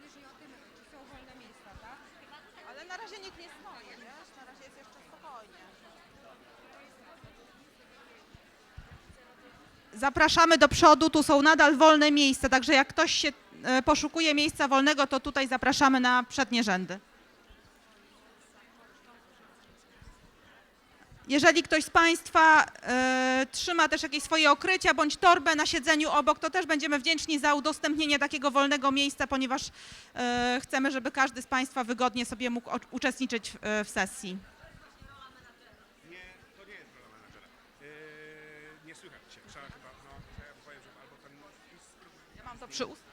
jeżeli o tym, czy są wolne miejsca, tak? Ale na razie nikt nie stoi, wiesz? Na razie jest jeszcze spokojnie. Zapraszamy do przodu, tu są nadal wolne miejsca, także jak ktoś się poszukuje miejsca wolnego, to tutaj zapraszamy na przednie rzędy. Jeżeli ktoś z Państwa trzyma też jakieś swoje okrycia bądź torbę na siedzeniu obok, to też będziemy wdzięczni za udostępnienie takiego wolnego miejsca, ponieważ chcemy, żeby każdy z Państwa wygodnie sobie mógł uczestniczyć w sesji. Nie, to nie jest rola menadżera. Nie słychać cię. Trzeba chyba, no, ja powiem, że albo ten... Ja mam to przy ustach.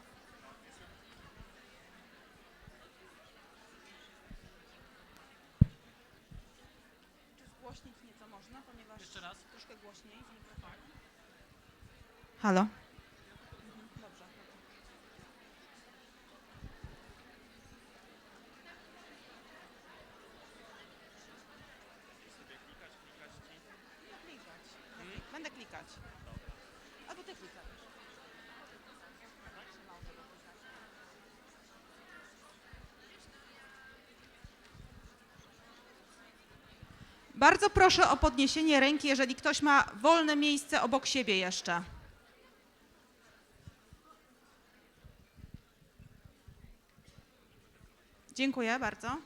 Czy zgłośnić nieco można, ponieważ Jeszcze raz. troszkę głośniej z mikrofonu. Halo? Dobrze. Klikać. Będę klikać. Albo ty klikasz. Bardzo proszę o podniesienie ręki, jeżeli ktoś ma wolne miejsce obok siebie jeszcze. Dziękuję bardzo.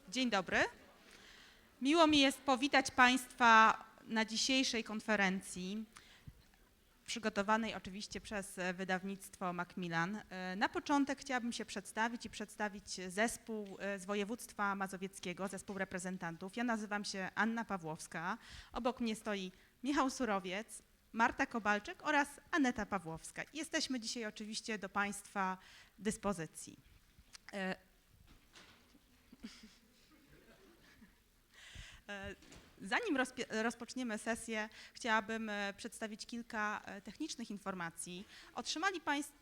Dzień dobry. Miło mi jest powitać Państwa na dzisiejszej konferencji, przygotowanej oczywiście przez wydawnictwo Macmillan. Na początek chciałabym się przedstawić i przedstawić zespół z województwa mazowieckiego, zespół reprezentantów. Ja nazywam się Anna Pawłowska, obok mnie stoi Michał Surowiec, Marta Kobalczyk oraz Aneta Pawłowska. Jesteśmy dzisiaj oczywiście do Państwa dyspozycji. Zanim rozpoczniemy sesję, chciałabym przedstawić kilka technicznych informacji. Otrzymali Państwo,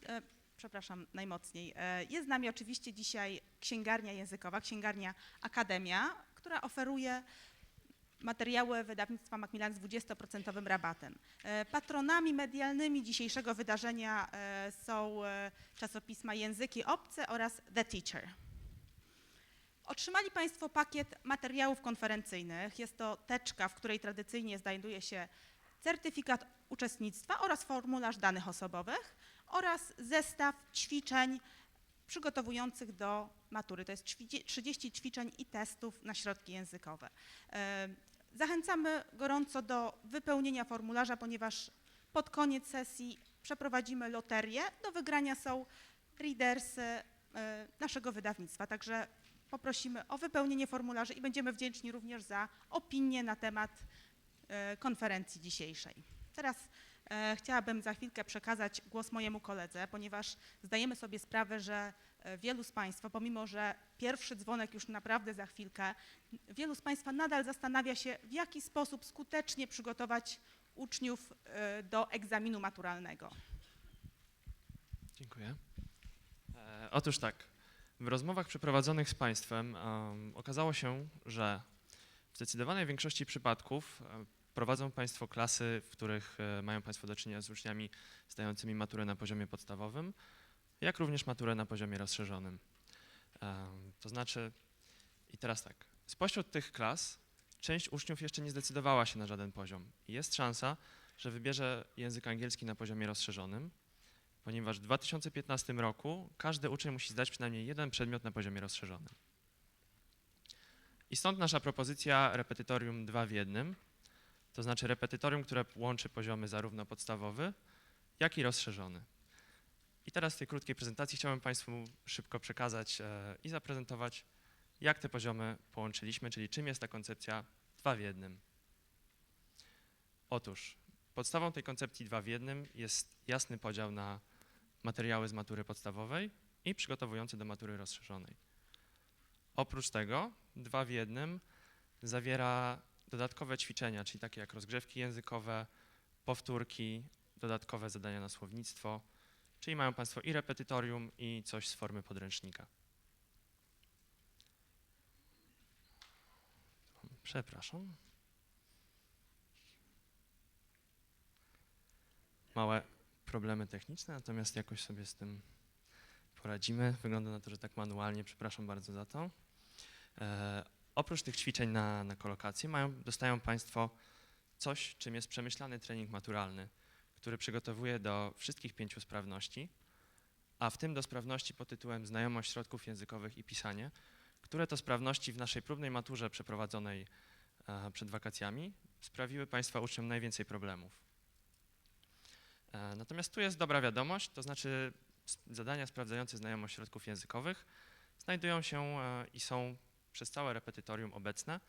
przepraszam najmocniej, jest z nami oczywiście dzisiaj księgarnia językowa, księgarnia Akademia, która oferuje materiały wydawnictwa Macmillan z 20% rabatem. Patronami medialnymi dzisiejszego wydarzenia są czasopisma Języki Obce oraz The Teacher. Otrzymali Państwo pakiet materiałów konferencyjnych. Jest to teczka, w której tradycyjnie znajduje się certyfikat uczestnictwa oraz formularz danych osobowych oraz zestaw ćwiczeń przygotowujących do matury. To jest 30 ćwiczeń i testów na środki językowe. Zachęcamy gorąco do wypełnienia formularza, ponieważ pod koniec sesji przeprowadzimy loterię. Do wygrania są readersy naszego wydawnictwa, także poprosimy o wypełnienie formularzy i będziemy wdzięczni również za opinię na temat konferencji dzisiejszej. Teraz chciałabym za chwilkę przekazać głos mojemu koledze, ponieważ zdajemy sobie sprawę, że wielu z Państwa, pomimo że pierwszy dzwonek już naprawdę za chwilkę, wielu z Państwa nadal zastanawia się, w jaki sposób skutecznie przygotować uczniów do egzaminu maturalnego. Dziękuję. Otóż tak, w rozmowach przeprowadzonych z Państwem okazało się, że w zdecydowanej większości przypadków prowadzą Państwo klasy, w których mają Państwo do czynienia z uczniami zdającymi maturę na poziomie podstawowym, jak również maturę na poziomie rozszerzonym. To znaczy, i teraz tak, spośród tych klas część uczniów jeszcze nie zdecydowała się na żaden poziom. Jest szansa, że wybierze język angielski na poziomie rozszerzonym, ponieważ w 2015 roku każdy uczeń musi zdać przynajmniej jeden przedmiot na poziomie rozszerzonym. I stąd nasza propozycja repetytorium 2 w 1, to znaczy repetytorium, które łączy poziomy zarówno podstawowy, jak i rozszerzony. I teraz w tej krótkiej prezentacji chciałbym Państwu szybko przekazać i zaprezentować, jak te poziomy połączyliśmy, czyli czym jest ta koncepcja 2 w 1. Otóż podstawą tej koncepcji 2 w 1 jest jasny podział na materiały z matury podstawowej i przygotowujący do matury rozszerzonej. Oprócz tego 2 w 1 zawiera dodatkowe ćwiczenia, czyli takie jak rozgrzewki językowe, powtórki, dodatkowe zadania na słownictwo, czyli mają Państwo i repetytorium, i coś z formy podręcznika. Przepraszam. Małe problemy techniczne, natomiast jakoś sobie z tym poradzimy. Wygląda na to, że tak manualnie, przepraszam bardzo za to. Oprócz tych ćwiczeń na kolokację dostają Państwo coś, czym jest przemyślany trening maturalny, który przygotowuje do wszystkich 5 sprawności, a w tym do sprawności pod tytułem Znajomość środków językowych i pisanie, które to sprawności w naszej próbnej maturze przeprowadzonej przed wakacjami sprawiły Państwa uczniom najwięcej problemów. Natomiast tu jest dobra wiadomość, to znaczy zadania sprawdzające znajomość środków językowych znajdują się i są przez całe repetytorium obecne,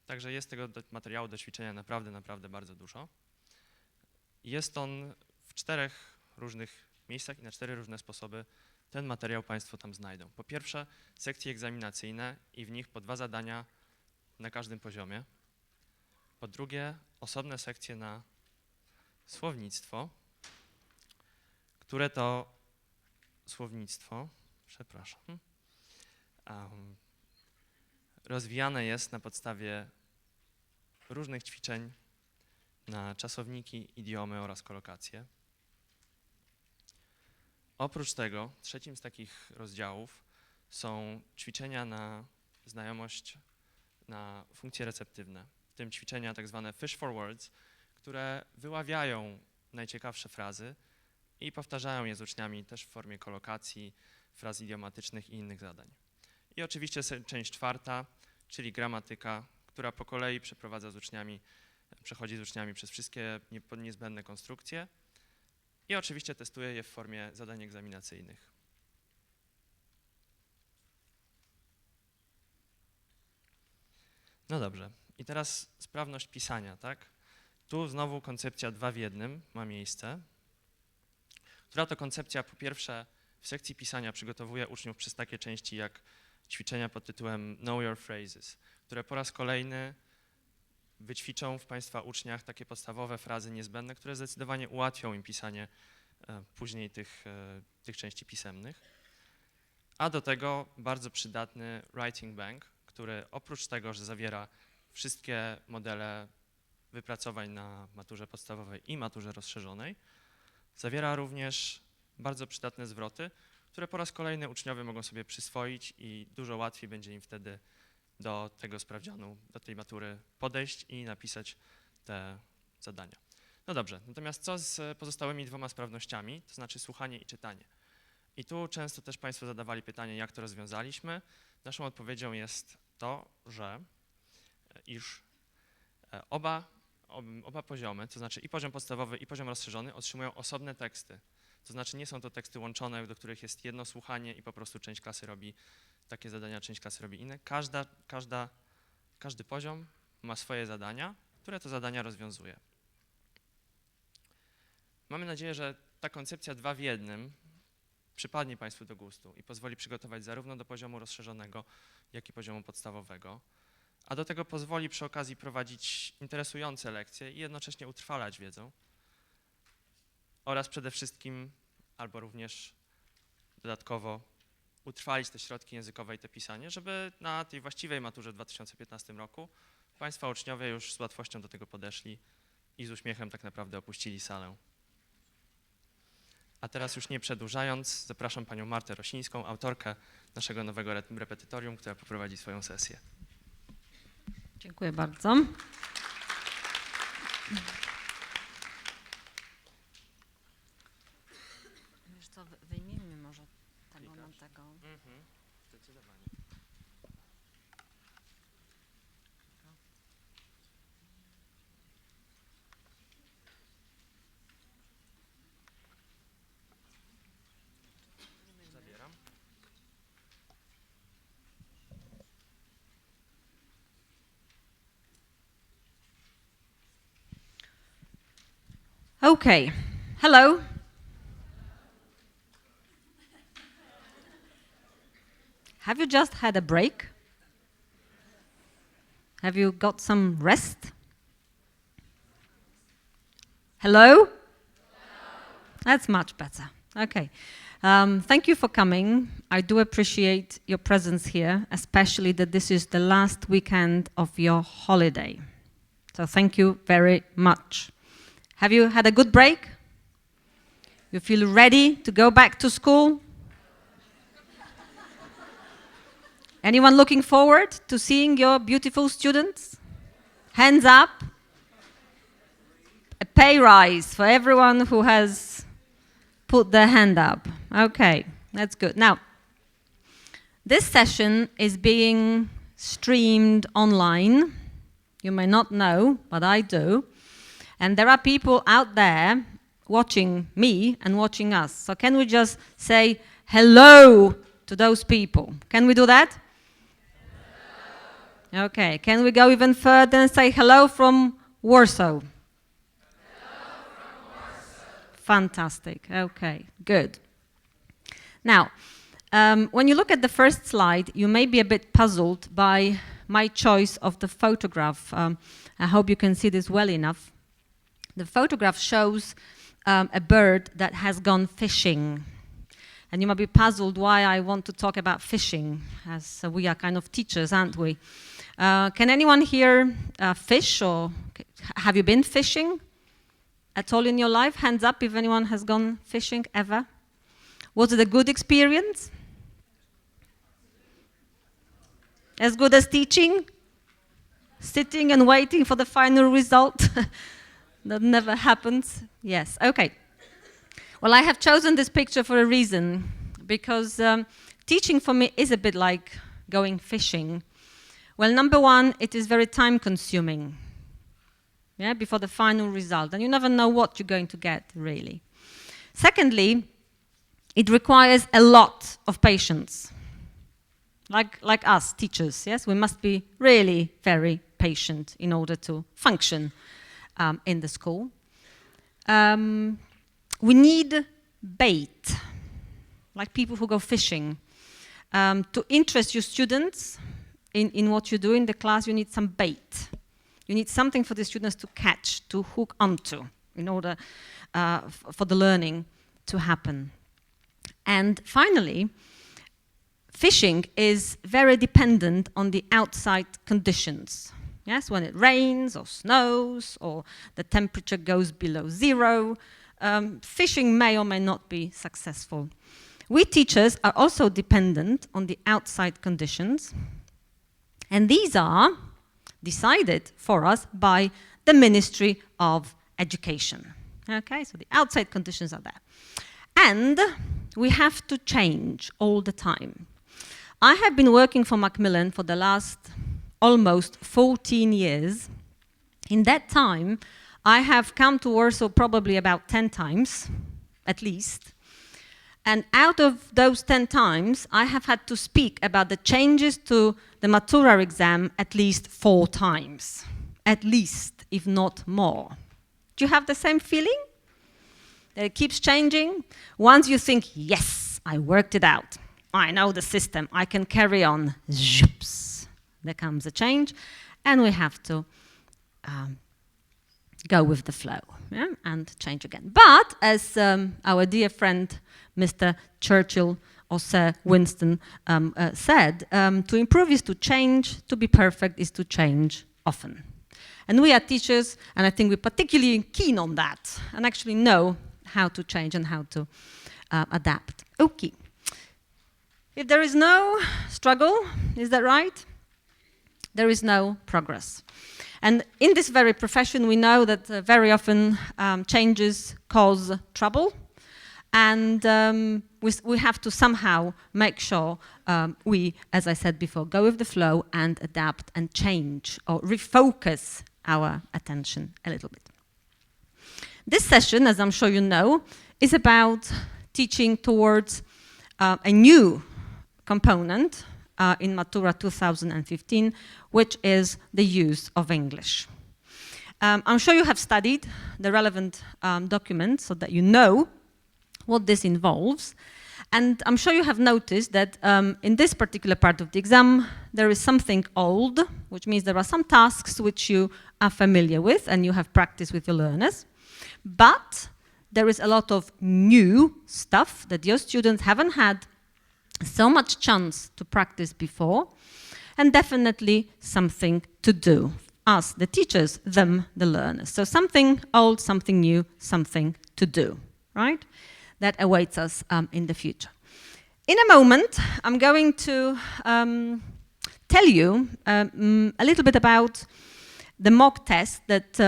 także jest tego materiału do ćwiczenia naprawdę bardzo dużo. Jest on w 4 różnych miejscach i na 4 różne sposoby ten materiał Państwo tam znajdą. Po pierwsze sekcje egzaminacyjne i w nich po 2 zadania na każdym poziomie. Po drugie osobne sekcje na słownictwo, które to słownictwo, rozwijane jest na podstawie różnych ćwiczeń na czasowniki, idiomy oraz kolokacje. Oprócz tego, trzecim z takich rozdziałów są ćwiczenia na znajomość na funkcje receptywne, w tym ćwiczenia tak zwane fish for words, które wyławiają najciekawsze frazy i powtarzają je z uczniami też w formie kolokacji, fraz idiomatycznych i innych zadań. I oczywiście część 4, czyli gramatyka, która po kolei przechodzi z uczniami przez wszystkie niezbędne konstrukcje i oczywiście testuje je w formie zadań egzaminacyjnych. No dobrze, i teraz sprawność pisania, tak? Tu znowu koncepcja 2 w 1 ma miejsce, która to koncepcja po pierwsze w sekcji pisania przygotowuje uczniów przez takie części jak ćwiczenia pod tytułem Know Your Phrases, które po raz kolejny wyćwiczą w Państwa uczniach takie podstawowe frazy niezbędne, które zdecydowanie ułatwią im pisanie później tych części pisemnych. A do tego bardzo przydatny Writing Bank, który oprócz tego, że zawiera wszystkie modele wypracowań na maturze podstawowej i maturze rozszerzonej, zawiera również bardzo przydatne zwroty, które po raz kolejny uczniowie mogą sobie przyswoić i dużo łatwiej będzie im wtedy do tego sprawdzianu, do tej matury podejść i napisać te zadania. No dobrze, natomiast co z pozostałymi 2 sprawnościami, to znaczy słuchanie i czytanie? I tu często też Państwo zadawali pytanie, jak to rozwiązaliśmy. Naszą odpowiedzią jest to, iż oba poziomy, to znaczy i poziom podstawowy, i poziom rozszerzony otrzymują osobne teksty. To znaczy nie są to teksty łączone, do których jest jedno słuchanie i po prostu część klasy robi takie zadania, część klasy robi inne. Każdy poziom ma swoje zadania, które to zadania rozwiązuje. Mamy nadzieję, że ta koncepcja 2 w 1 przypadnie Państwu do gustu i pozwoli przygotować zarówno do poziomu rozszerzonego, jak i poziomu podstawowego, a do tego pozwoli przy okazji prowadzić interesujące lekcje i jednocześnie utrwalać wiedzę oraz przede wszystkim, albo również dodatkowo utrwalić te środki językowe i te pisanie, żeby na tej właściwej maturze w 2015 roku Państwa uczniowie już z łatwością do tego podeszli i z uśmiechem tak naprawdę opuścili salę. A teraz już nie przedłużając, zapraszam Panią Martę Rosińską, autorkę naszego nowego repetytorium, która poprowadzi swoją sesję. Dziękuję bardzo. Wiesz co, wyjmijmy może tego na tego. Zdecydowanie. Zabieram. Okay. Hello. Have you just had a break? Have you got some rest? Hello? That's much better. Okay. Thank you for coming. I do appreciate your presence here, especially that this is the last weekend of your holiday. So thank you very much. Have you had a good break? You feel ready to go back to school? Anyone looking forward to seeing your beautiful students? Hands up. A pay rise for everyone who has put their hand up. Okay, that's good. Now, this session is being streamed online. You may not know, but I do. And there are people out there watching me and watching us. So can we just say hello to those people? Can we do that? Hello. Okay, can we go even further and say hello from Warsaw? Fantastic. Okay, good. Now, when you look at the first slide, you may be a bit puzzled by my choice of the photograph. I hope you can see this well enough. The photograph shows a bird that has gone fishing. And you might be puzzled why I want to talk about fishing, as we are kind of teachers, aren't we? Can anyone here fish, or have you been fishing at all in your life? Hands up if anyone has gone fishing ever. Was it a good experience? As good as teaching? Sitting and waiting for the final result? That never happens. Yes, okay. Well, I have chosen this picture for a reason, because teaching for me is a bit like going fishing. Well, number one, it is very time consuming. Yeah, before the final result, and you never know what you're going to get, really. Secondly, it requires a lot of patience. Like us, teachers, yes? We must be really very patient in order to function in the school. We need bait, like people who go fishing. To interest your students in what you do in the class, you need some bait. You need something for the students to catch, to hook onto, in order for the learning to happen. And finally, fishing is very dependent on the outside conditions. Yes, when it rains or snows or the temperature goes below zero, fishing may or may not be successful. We teachers are also dependent on the outside conditions, and these are decided for us by the Ministry of Education. Okay, so the outside conditions are there. And we have to change all the time. I have been working for Macmillan for the last almost 14 years. In that time, I have come to Warsaw probably about 10 times, at least. And out of those 10 times, I have had to speak about the changes to the Matura exam at least 4 times. At least, if not more. Do you have the same feeling? That it keeps changing? Once you think, yes, I worked it out. I know the system. I can carry on. Zhoops. There comes a change. And we have to go with the flow, yeah, and change again. But as our dear friend Mr. Churchill or Sir Winston said, to improve is to change, to be perfect is to change often. And we are teachers, and I think we're particularly keen on that, and actually know how to change and how to adapt. Okay. If there is no struggle, is that right? There is no progress. And in this very profession, we know that very often changes cause trouble. And we have to somehow make sure we, as I said before, go with the flow and adapt and change or refocus our attention a little bit. This session, as I'm sure you know, is about teaching towards a new component in Matura 2015, which is the use of English. I'm sure you have studied the relevant documents so that you know what this involves. And I'm sure you have noticed that in this particular part of the exam, there is something old, which means there are some tasks which you are familiar with and you have practiced with your learners. But there is a lot of new stuff that your students haven't had so much chance to practice before, and definitely something to do. Us, the teachers, them, the learners. So something old, something new, something to do, right? That awaits us in the future. In a moment, I'm going to tell you a little bit about the mock test that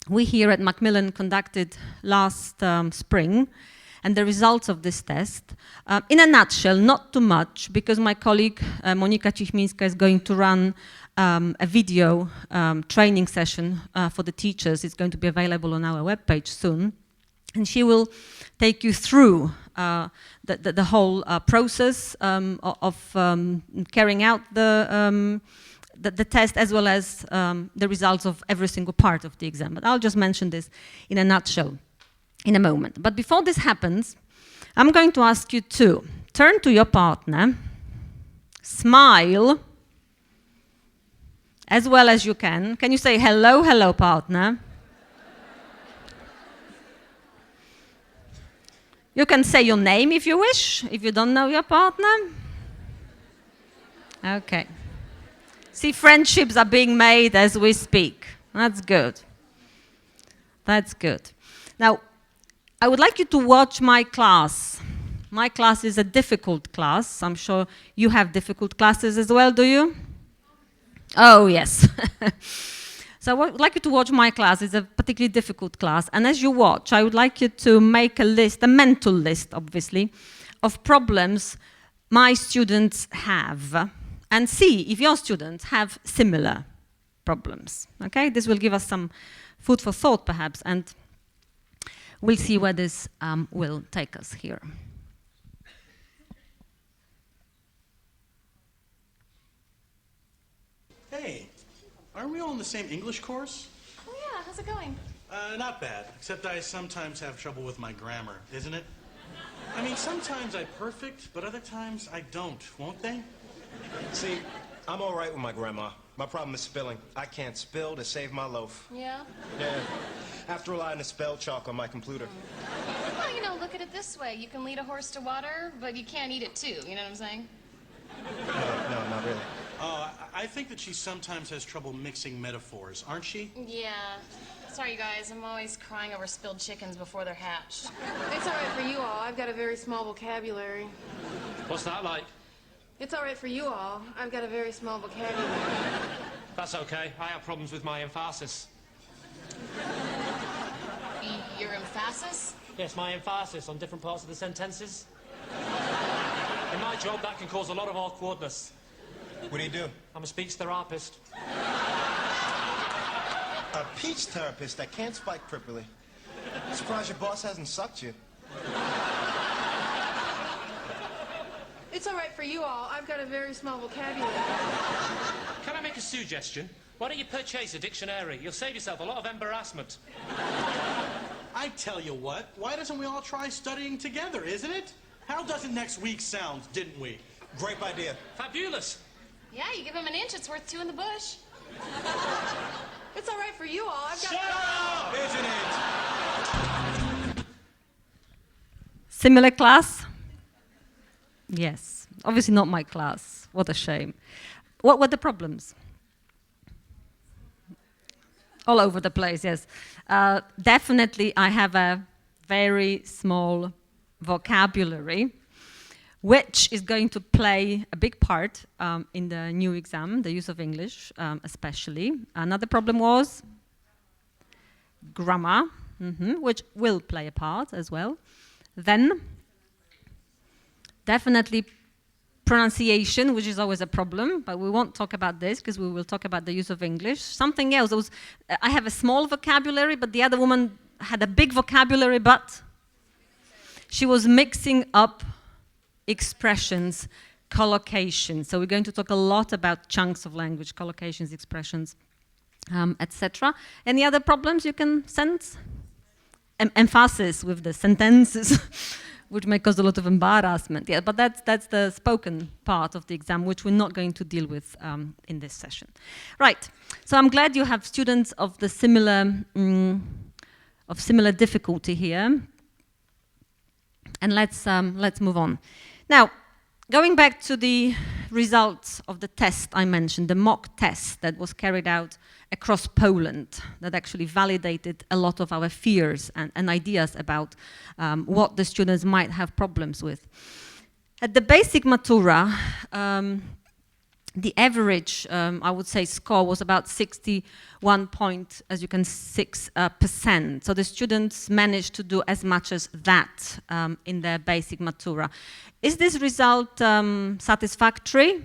we here at Macmillan conducted last spring, and the results of this test. In a nutshell, not too much, because my colleague Monika Cichmińska is going to run a video training session for the teachers. It's going to be available on our webpage soon. And she will take you through the whole process of carrying out the test, as well as the results of every single part of the exam. But I'll just mention this in a nutshell in a moment. But before this happens, I'm going to ask you to turn to your partner, smile as well as you can. Can you say hello, hello, partner? You can say your name if you wish, if you don't know your partner. Okay. See, friendships are being made as we speak. That's good. That's good. Now, I would like you to watch my class. My class is a difficult class. I'm sure you have difficult classes as well, do you? Oh, yes. So I would like you to watch my class. It's a particularly difficult class. And as you watch, I would like you to make a list, a mental list, obviously, of problems my students have, and see if your students have similar problems. Okay? This will give us some food for thought, perhaps, and we'll see where this will take us here. Hey, aren't we all in the same English course? Oh yeah, how's it going? Not bad, except I sometimes have trouble with my grammar, isn't it? I mean, sometimes I'm perfect, but other times I don't, won't they? See, I'm all right with my grandma. My problem is spelling. I can't spell to save my loaf. Yeah? Yeah. Have to rely on the spell chalk on my computer. Well, you know, look at it this way. You can lead a horse to water, but you can't eat it too. You know what I'm saying? No, not really. I think that she sometimes has trouble mixing metaphors, aren't she? Yeah. Sorry, you guys. I'm always crying over spilled chickens before they're hatched. It's all right for you all. I've got a very small vocabulary. What's that like? It's all right for you all. I've got a very small vocabulary. That's okay. I have problems with my emphasis. Your emphasis? Yes, my emphasis on different parts of the sentences. In my job, that can cause a lot of awkwardness. What do you do? I'm a speech therapist. A peach therapist that can't spike properly. Surprised your boss hasn't sucked you. It's all right for you all. I've got a very small vocabulary. Can I make a suggestion? Why don't you purchase a dictionary? You'll save yourself a lot of embarrassment. I tell you what, why doesn't we all try studying together, isn't it? How doesn't next week sound, didn't we? Great idea. Fabulous. Yeah, you give him an inch, it's worth two in the bush. It's all right for you all. I've got... Shut up, isn't it? Similar class? Yes. Obviously not my class. What a shame. What were the problems? All over the place, yes. Definitely I have a very small vocabulary, which is going to play a big part in the new exam, the use of English especially. Another problem was grammar, which will play a part as well. Then definitely pronunciation, which is always a problem, but we won't talk about this because we will talk about the use of English. Something else, I have a small vocabulary, but the other woman had a big vocabulary, but she was mixing up expressions, collocations. So we're going to talk a lot about chunks of language, collocations, expressions, etc. Any other problems you can sense? Emphasis with the sentences. which may cause a lot of embarrassment. Yeah, but that's the spoken part of the exam, which we're not going to deal with in this session. Right, so I'm glad you have students of the similar difficulty here. And let's move on. Now, going back to the results of the test I mentioned, the mock test that was carried out across Poland, that actually validated a lot of our fears and ideas about what the students might have problems with. At the basic Matura, the average, I would say, score was about 61.6%. So the students managed to do as much as that in their basic Matura. Is this result satisfactory?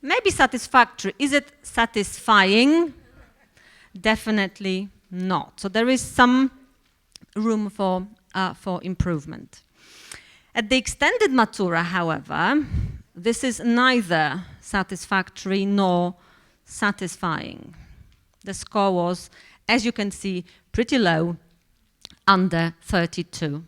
Maybe satisfactory. Is it satisfying? Definitely not. So there is some room for improvement. At the extended Matura, however, this is neither satisfactory nor satisfying. The score was, as you can see, pretty low, under 32%,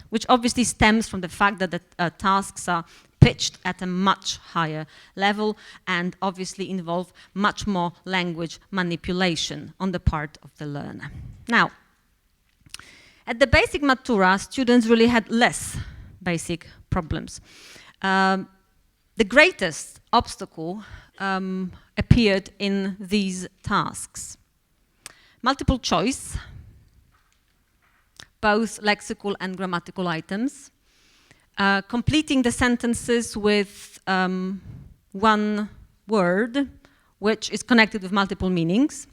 which obviously stems from the fact that the tasks are pitched at a much higher level and obviously involve much more language manipulation on the part of the learner. Now, at the basic Matura, students really had less basic problems. The greatest obstacle appeared in these tasks. Multiple choice, both lexical and grammatical items, completing the sentences with one word, which is connected with multiple meanings.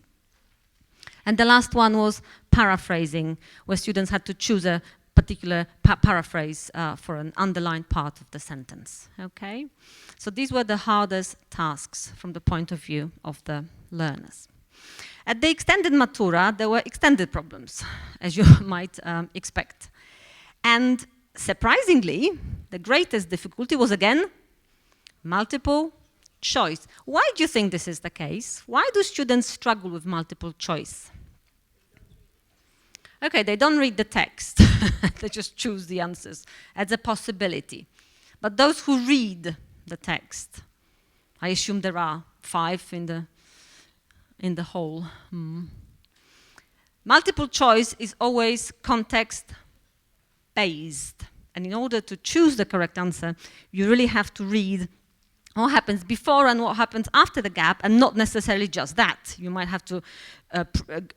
And the last one was paraphrasing, where students had to choose a particular paraphrase for an underlined part of the sentence. Okay? So these were the hardest tasks from the point of view of the learners. At the extended Matura, there were extended problems, as you might expect. And surprisingly, the greatest difficulty was again multiple choice. Why do you think this is the case? Why do students struggle with multiple choice? Okay, they don't read the text. They just choose the answers as a possibility. But those who read the text, I assume there are 5 in the whole. Multiple choice is always context-based. And in order to choose the correct answer, you really have to read what happens before and what happens after the gap, and not necessarily just that. You might have to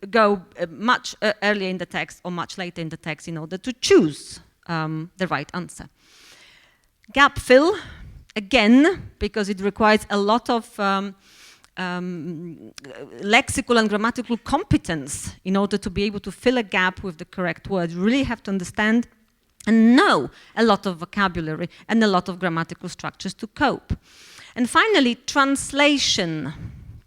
go much earlier in the text or much later in the text in order to choose the right answer. Gap fill, again, because it requires a lot of lexical and grammatical competence in order to be able to fill a gap with the correct word. You really have to understand and know a lot of vocabulary and a lot of grammatical structures to cope. And finally, translation.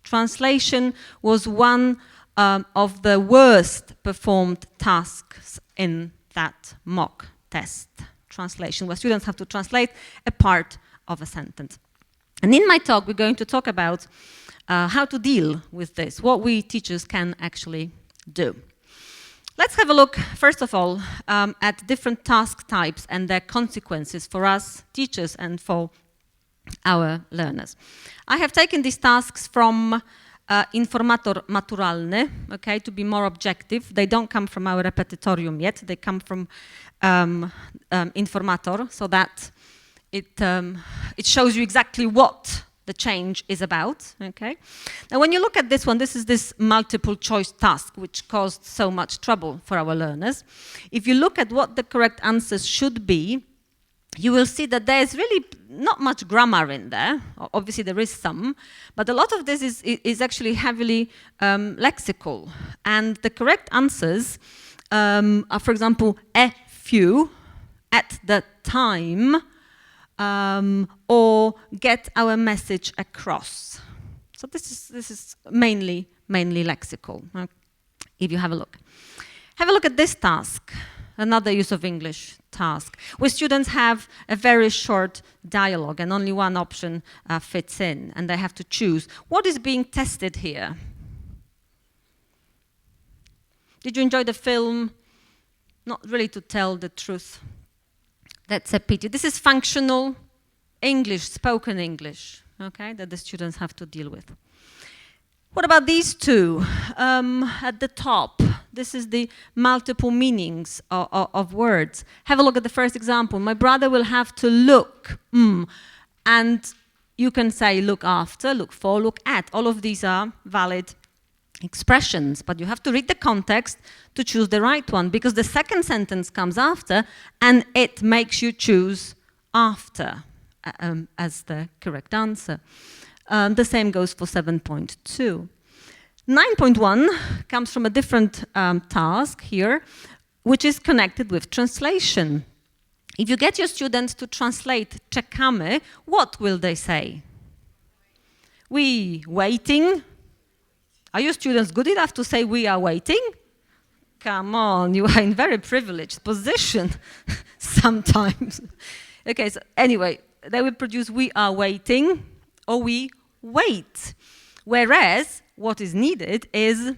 Translation was one of the worst performed tasks in that mock test. Translation, where students have to translate a part of a sentence. And in my talk, we're going to talk about how to deal with this, what we teachers can actually do. Let's have a look, first of all, at different task types and their consequences for us teachers and for our learners. I have taken these tasks from Informator Maturalny, okay, to be more objective. They don't come from our repetitorium yet, they come from Informator, so that it shows you exactly what the change is about, okay? Now, when you look at this one, this is this multiple choice task, which caused so much trouble for our learners. If you look at what the correct answers should be, you will see that there's really not much grammar in there. Obviously, there is some, but a lot of this is actually heavily lexical. And the correct answers are, for example, a few, at the time, or get our message across. So this is mainly lexical. If you have a look at this task, another use of English task, where students have a very short dialogue and only one option fits in, and they have to choose. What is being tested here? Did you enjoy the film? not really to tell the truth. That's a pity. This is functional English, spoken English, okay, that the students have to deal with. What about these two at the top? This is the multiple meanings of words. Have a look at the first example. My brother will have to look, and you can say look after, look for, look at. All of these are valid expressions, but you have to read the context to choose the right one, because the second sentence comes after, and it makes you choose after as the correct answer. The same goes for 7.2. 9.1 comes from a different task here, which is connected with translation. If you get your students to translate czekamy, what will they say? We waiting? Are your students good enough to say we are waiting? Come on, you are in very privileged position sometimes. Okay, so anyway, they will produce we are waiting or we wait. Whereas what is needed is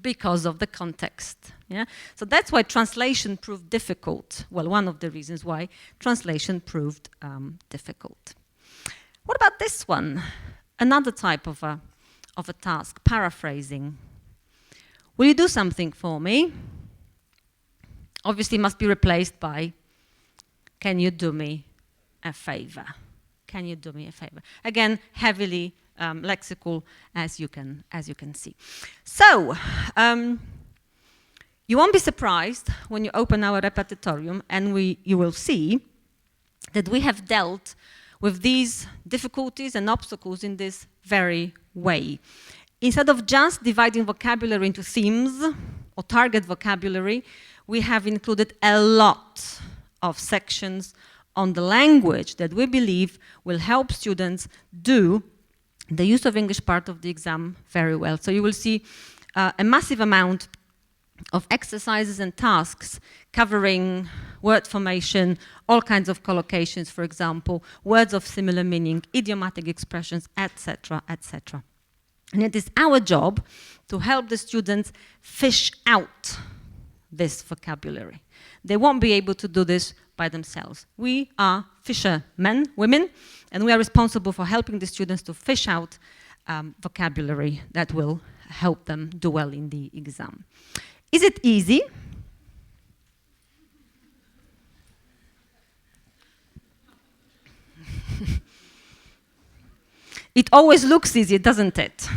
because of the context. Yeah? So that's why translation proved difficult. Well, one of the reasons why translation proved difficult. What about this one? Another type of a task, paraphrasing. Will you do something for me? Obviously must be replaced by, can you do me a favor? Can you do me a favor? Again, heavily lexical, as you can see. So, you won't be surprised when you open our repetitorium and you will see that we have dealt with these difficulties and obstacles in this very way. Instead of just dividing vocabulary into themes or target vocabulary, we have included a lot of sections on the language that we believe will help students do the use of English part of the exam very well. So you will see a massive amount of exercises and tasks covering word formation, all kinds of collocations, for example, words of similar meaning, idiomatic expressions, etc., etc. And it is our job to help the students fish out this vocabulary. They won't be able to do this by themselves. We are fishermen, women, and we are responsible for helping the students to fish out vocabulary that will help them do well in the exam. Is it easy? It always looks easy, doesn't it?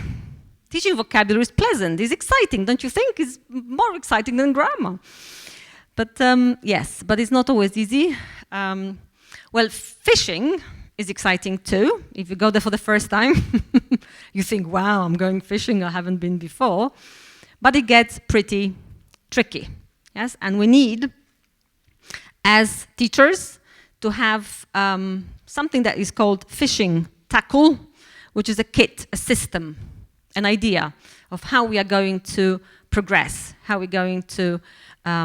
Teaching vocabulary is pleasant, is exciting, don't you think? It's more exciting than grammar. But yes, but it's not always easy. Well, fishing is exciting too. If you go there for the first time, you think, wow, I'm going fishing, I haven't been before. But it gets pretty tricky, yes? And we need, as teachers, to have something that is called fishing tackle, which is a kit, a system, an idea of how we are going to progress, how we're going to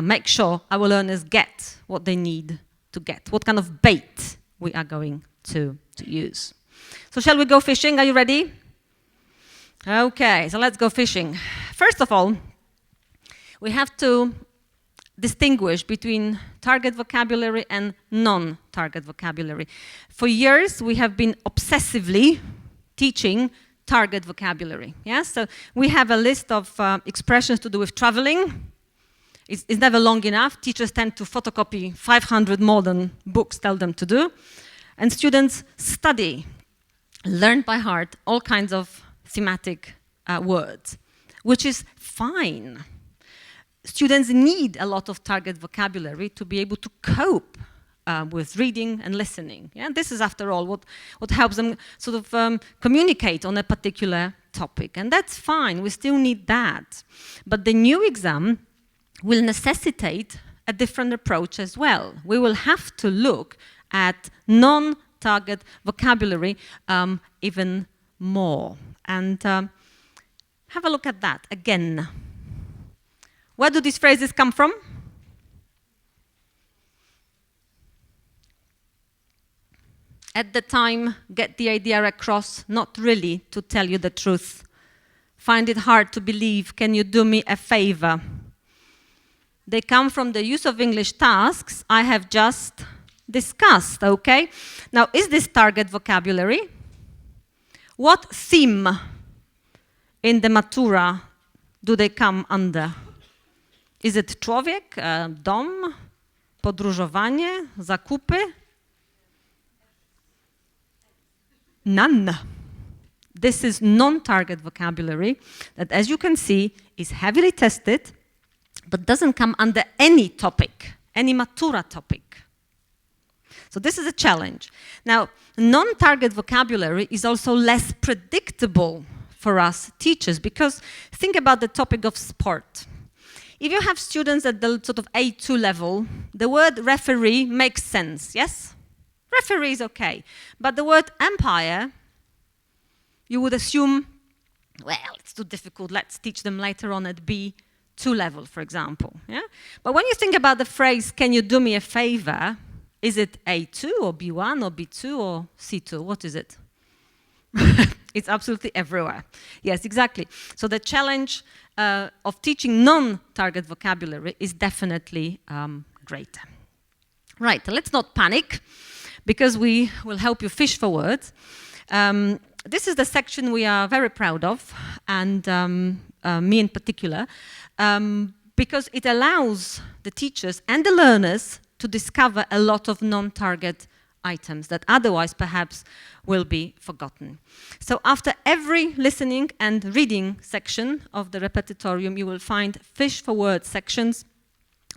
make sure our learners get what they need to get, what kind of bait we are going to use. So shall we go fishing? Are you ready? Okay, so let's go fishing. First of all, we have to distinguish between target vocabulary and non-target vocabulary. For years, we have been obsessively teaching target vocabulary. Yes, so we have a list of expressions to do with traveling. It's never long enough. Teachers tend to photocopy 500 more than books tell them to do. And students study, learn by heart all kinds of thematic words, which is fine. Students need a lot of target vocabulary to be able to cope with reading and listening. Yeah? This is, after all, what helps them sort of communicate on a particular topic. And that's fine, we still need that. But the new exam will necessitate a different approach as well. We will have to look at non-target vocabulary even more. And have a look at that again. Where do these phrases come from? At the time, get the idea across, not really to tell you the truth. Find it hard to believe, can you do me a favor? They come from the use of English tasks I have just discussed, okay? Now, is this target vocabulary? What theme in the matura do they come under? Is it człowiek, dom, podróżowanie, zakupy? None. This is non-target vocabulary that, as you can see, is heavily tested, but doesn't come under any topic, any matura topic. So this is a challenge. Now, non-target vocabulary is also less predictable for us teachers, because think about the topic of sport. If you have students at the sort of A2 level, the word referee makes sense, yes? Referee is okay. But the word umpire, you would assume, well, it's too difficult, let's teach them later on at B2 level, for example. Yeah? But when you think about the phrase, can you do me a favor, is it A2 or B1 or B2 or C2? What is it? It's absolutely everywhere. Yes, exactly. So the challenge of teaching non-target vocabulary is definitely greater. Right, let's not panic, because we will help you fish for words. This is the section we are very proud of, and me in particular, because it allows the teachers and the learners to discover a lot of non-target items that otherwise perhaps will be forgotten. So after every listening and reading section of the repetitorium, you will find fish for words sections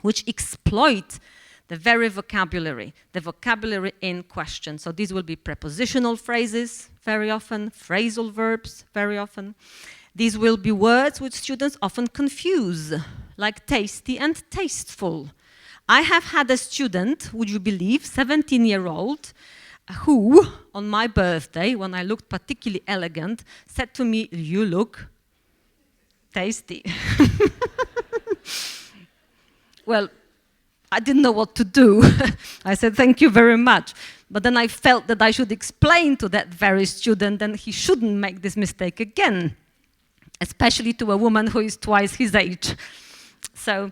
which exploit the very vocabulary, the vocabulary in question. So these will be prepositional phrases very often, phrasal verbs very often. These will be words which students often confuse, like tasty and tasteful. I have had a student, would you believe, 17-year-old, who, on my birthday, when I looked particularly elegant, said to me, "You look tasty." Well, I didn't know what to do. I said, "Thank you very much." But then I felt that I should explain to that very student that he shouldn't make this mistake again, especially to a woman who is twice his age. So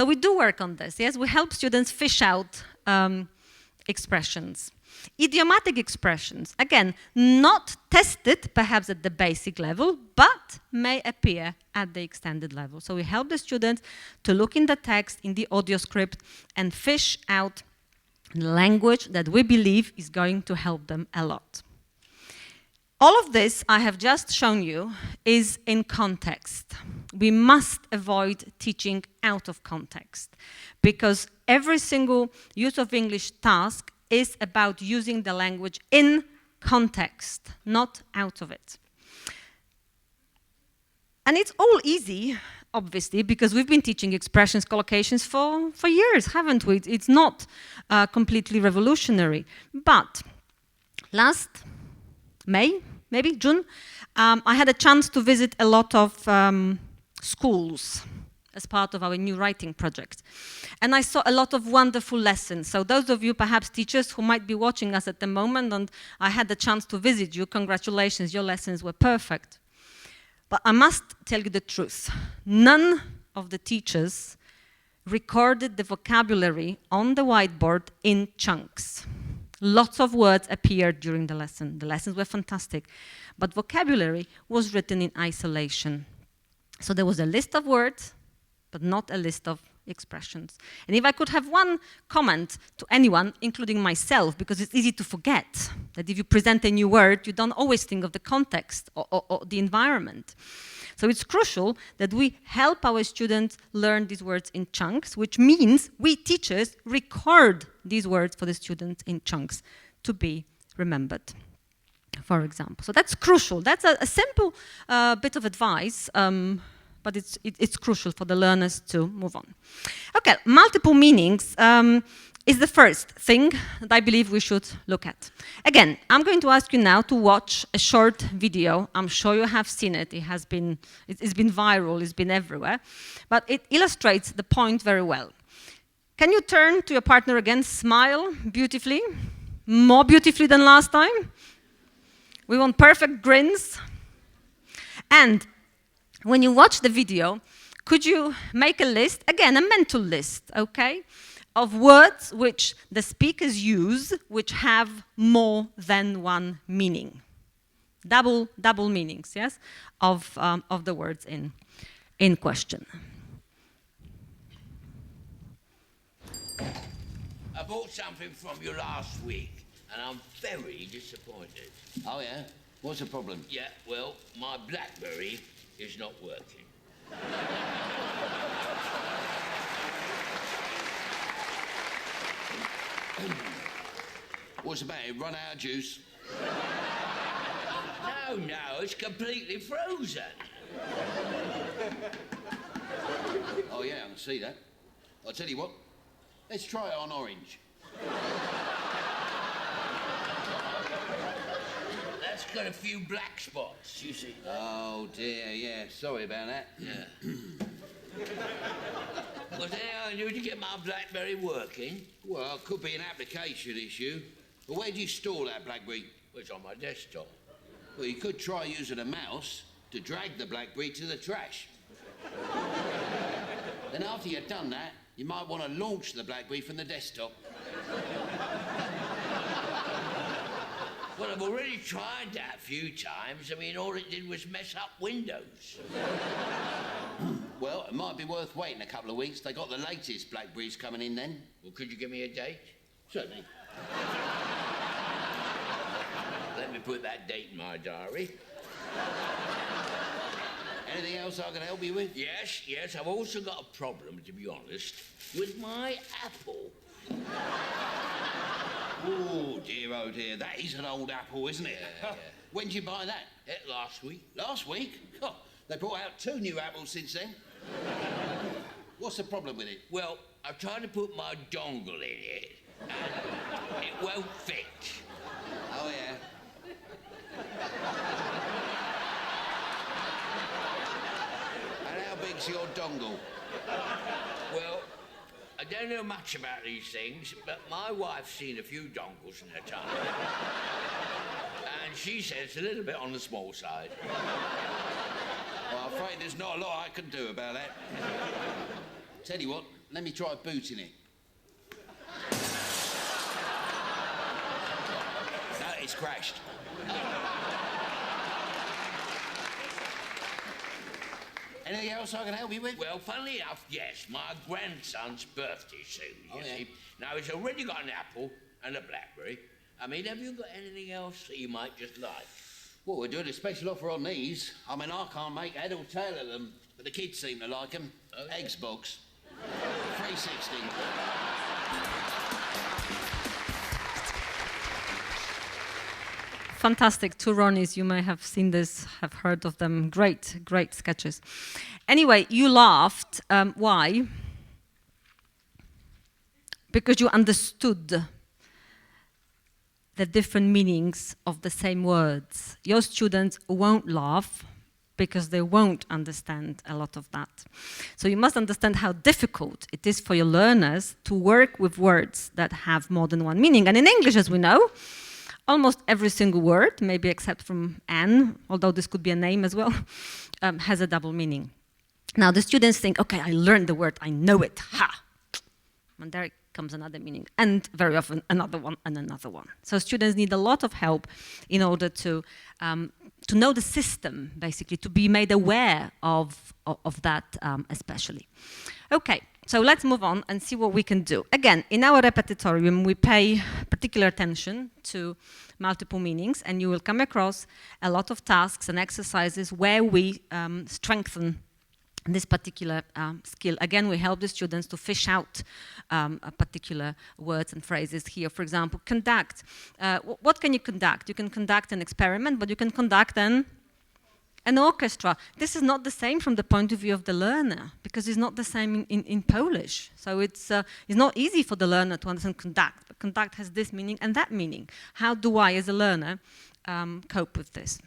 we do work on this, yes? We help students fish out expressions. Idiomatic expressions, again, not tested perhaps at the basic level, but may appear at the extended level. So we help the students to look in the text, in the audio script, and fish out language that we believe is going to help them a lot. All of this I have just shown you is in context. We must avoid teaching out of context, because every single use of English task is about using the language in context, not out of it. And it's all easy, obviously, because we've been teaching expressions, collocations for years, haven't we? It's not completely revolutionary. But last May, maybe June, I had a chance to visit a lot of schools as part of our new writing project. And I saw a lot of wonderful lessons. So those of you, perhaps teachers, who might be watching us at the moment, and I had the chance to visit you, congratulations, your lessons were perfect. But I must tell you the truth. None of the teachers recorded the vocabulary on the whiteboard in chunks. Lots of words appeared during the lesson. The lessons were fantastic. But vocabulary was written in isolation. So there was a list of words, but not a list of expressions. And if I could have one comment to anyone, including myself, because it's easy to forget that if you present a new word, you don't always think of the context or the environment. So it's crucial that we help our students learn these words in chunks, which means we teachers record these words for the students in chunks to be remembered, for example. So that's crucial. That's a simple bit of advice, but it's crucial for the learners to move on. Okay, multiple meanings is the first thing that I believe we should look at. Again, I'm going to ask you now to watch a short video. I'm sure you have seen it. It's been viral, it's been everywhere, but it illustrates the point very well. Can you turn to your partner again, smile beautifully, more beautifully than last time? We want perfect grins. And when you watch the video, could you make a list, again, a mental list, okay, of words which the speakers use which have more than one meaning? Double meanings, yes, of the words in question. I bought something from you last week, and I'm very disappointed. Oh, yeah? What's the problem? Yeah, well, my BlackBerry is not working. What's about it? Run out of juice? No, it's completely frozen. Oh, yeah, I can see that. I'll tell you what, let's try it on orange. That's got a few black spots, you see. Oh, dear, yeah, sorry about that. Yeah. Was there anything I knew to get my BlackBerry working? Well, it could be an application issue. But where do you store that BlackBerry? Well, it's on my desktop. Well, you could try using a mouse to drag the BlackBerry to the trash. Then after you've done that, you might want to launch the BlackBerry from the desktop. Well, I've already tried that a few times. I mean, all it did was mess up Windows. Well, it might be worth waiting a couple of weeks. They got the latest BlackBerries coming in then. Well, could you give me a date? Certainly. Let me put that date in my diary. Anything else I can help you with? Yes. I've also got a problem, to be honest, with my Apple. Oh, dear. That is an old Apple, isn't it? Yeah. When did you buy that? Last week. Last week? Oh, they brought out 2 new Apples since then. What's the problem with it? Well, I've tried to put my dongle in it, and it won't fit. Oh, yeah. And how big's your dongle? Well, I don't know much about these things, but my wife's seen a few dongles in her time. And she says it's a little bit on the small side. Well, I'm afraid there's not a lot I can do about that. Tell you what, let me try booting it. No, it's crashed. Anything else I can help you with? Well, funnily enough, yes, my grandson's birthday soon, you see. Now, he's already got an Apple and a BlackBerry. I mean, have you got anything else that you might just like? Well, we're doing a special offer on these. I mean, I can't make head or tail of them, but the kids seem to like them. Okay. Xbox. 360. Fantastic. 2 Ronnies, you may have seen this, have heard of them. Great sketches. Anyway, you laughed. Why? Because you understood the different meanings of the same words. Your students won't laugh because they won't understand a lot of that. So you must understand how difficult it is for your learners to work with words that have more than one meaning. And in English, as we know, almost every single word, maybe except from Anne, although this could be a name as well, has a double meaning. Now the students think, okay, I learned the word, I know it, ha! And there comes another meaning, and very often another one and another one. So students need a lot of help in order to know the system, basically, to be made aware of that especially. Okay, so let's move on and see what we can do. Again, in our repetitorium, we pay particular attention to multiple meanings, and you will come across a lot of tasks and exercises where we strengthen this particular skill. Again, we help the students to fish out particular words and phrases here. For example, conduct. What can you conduct? You can conduct an experiment, but you can conduct an orchestra. This is not the same from the point of view of the learner, because it's not the same in Polish. So it's not easy for the learner to understand conduct, but conduct has this meaning and that meaning. How do I, as a learner, cope with this?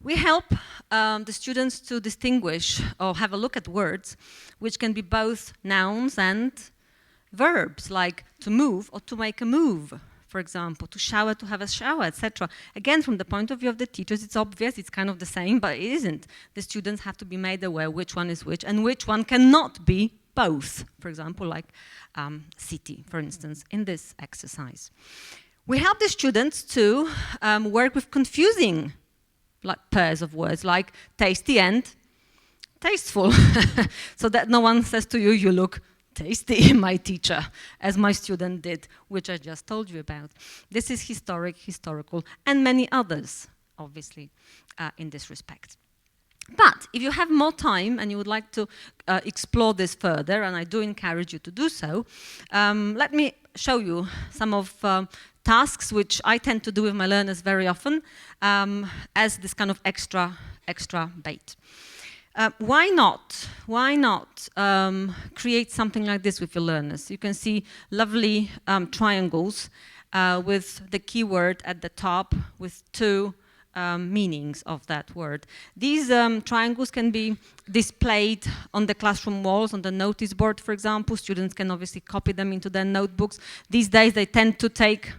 We help the students to distinguish or have a look at words which can be both nouns and verbs, like to move or to make a move, for example, to shower, to have a shower, etc. Again, from the point of view of the teachers, it's obvious, it's kind of the same, but it isn't. The students have to be made aware which one is which, and which one cannot be both. For example, like city, for instance, in this exercise. We help the students to work with confusing pairs of words, like tasty and tasteful, so that no one says to you, you look tasty, my teacher, as my student did, which I just told you about. This is historical, and many others, obviously, in this respect. But if you have more time and you would like to explore this further, and I do encourage you to do so, let me show you some of tasks which I tend to do with my learners very often as this kind of extra bait. Why not create something like this with your learners? You can see lovely triangles with the keyword at the top with two meanings of that word. These triangles can be displayed on the classroom walls, on the notice board, for example. Students can obviously copy them into their notebooks. These days they tend to take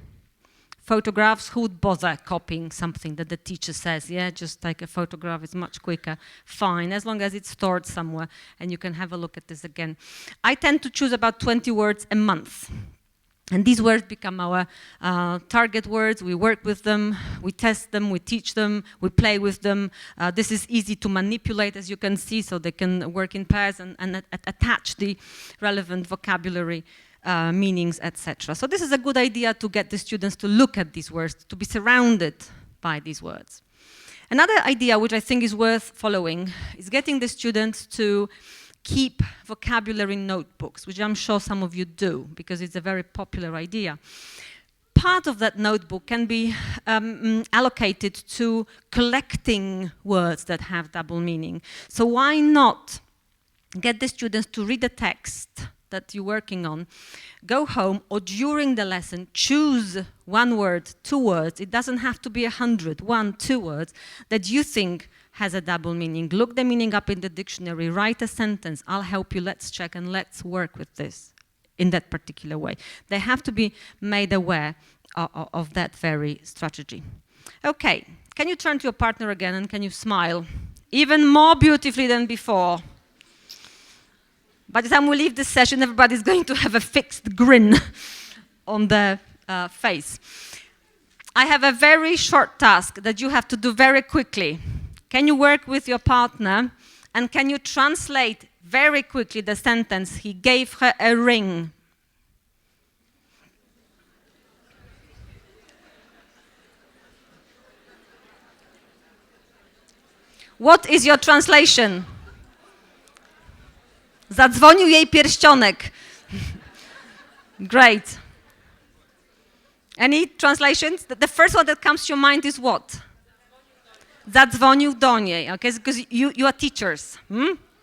photographs. Who would bother copying something that the teacher says? Yeah, just take a photograph, it's much quicker. Fine, as long as it's stored somewhere and you can have a look at this again. I tend to choose about 20 words a month. And these words become our target words. We work with them, we test them, we teach them, we play with them. This is easy to manipulate, as you can see, so they can work in pairs and attach the relevant vocabulary meanings, etc. So this is a good idea to get the students to look at these words, to be surrounded by these words. Another idea which I think is worth following is getting the students to keep vocabulary notebooks, which I'm sure some of you do, because it's a very popular idea. Part of that notebook can be allocated to collecting words that have double meaning. So why not get the students to read the text that you're working on, go home, or during the lesson, choose one word, 2 words. It doesn't have to be 100, 1, 2 words that you think has a double meaning. Look the meaning up in the dictionary, write a sentence, I'll help you, let's check, and let's work with this in that particular way. They have to be made aware of that very strategy. Okay, can you turn to your partner again and can you smile? Even more beautifully than before. By the time we leave this session, everybody's going to have a fixed grin on their face. I have a very short task that you have to do very quickly. Can you work with your partner and can you translate very quickly the sentence, he gave her a ring? What is your translation? Zadzwonił jej pierścionek. Great. Any translations? The first one that comes to your mind is what? Zadzwonił do niej. Okay, because you are teachers.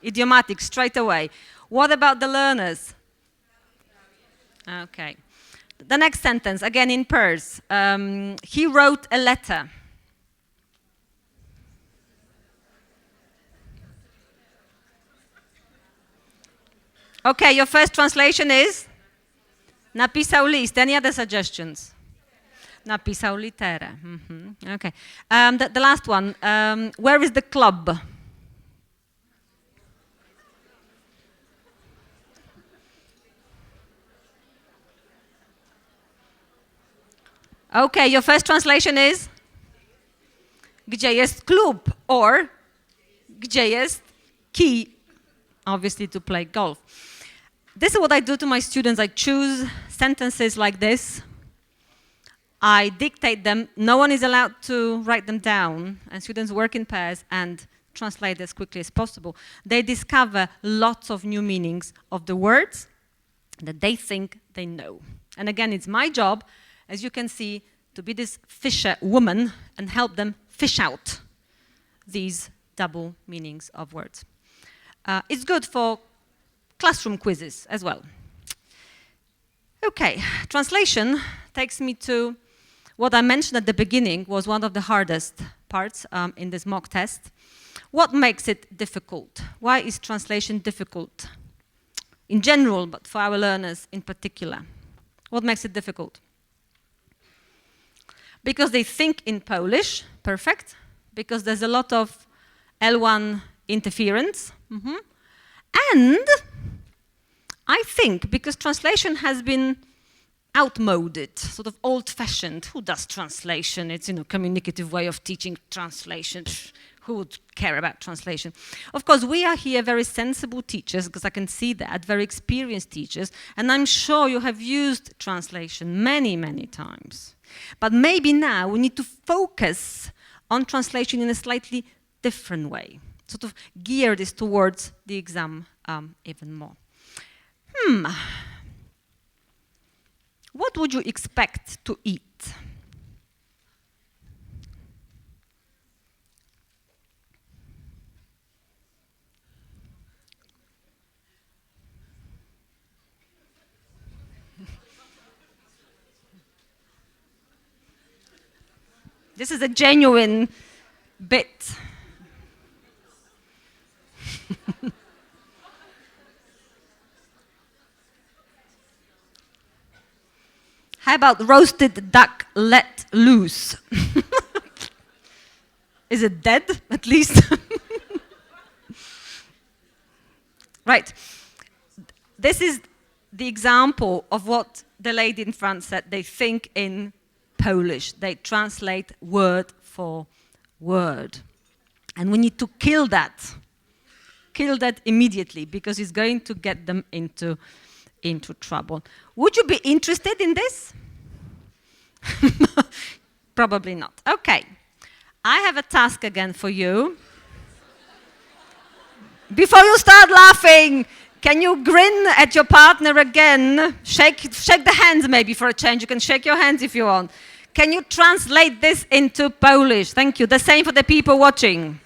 Idiomatic, straight away. What about the learners? Okay. The next sentence, again in pairs. He wrote a letter. Okay, your first translation is? Napisał list. Any other suggestions? Napisał literę. Okay. The last one. Where is the club? Okay, your first translation is? Gdzie jest klub? Or gdzie jest key? Obviously to play golf. This is what I do to my students. I choose sentences like this. I dictate them. No one is allowed to write them down. And students work in pairs and translate as quickly as possible. They discover lots of new meanings of the words that they think they know. And again, it's my job, as you can see, to be this fisher woman and help them fish out these double meanings of words. It's good for classroom quizzes as well. Okay, translation takes me to what I mentioned at the beginning was one of the hardest parts in this mock test. What makes it difficult? Why is translation difficult? In general, but for our learners in particular. What makes it difficult? because they think in Polish, perfect, because there's a lot of L1 interference. And I think because translation has been outmoded, sort of old-fashioned. Who does translation? It's, you know, communicative way of teaching translation. Who would care about translation? Of course, we are here very sensible teachers, because I can see that, very experienced teachers, and I'm sure you have used translation many, many times. But maybe now we need to focus on translation in a slightly different way, sort of gear this towards the exam even more. What would you expect to eat? This is a genuine bit. How about roasted duck let loose? Is it dead, at least? Right. This is the example of what the lady in front said. They think in Polish. They translate word for word. And we need to kill that. Kill that immediately, because it's going to get them into trouble. Would you be interested in this? Probably not. Okay. I have a task again for you. Before you start laughing, can you grin at your partner again? Shake the hands maybe for a change. You can shake your hands if you want. Can you translate this into Polish? Thank you. The same for the people watching.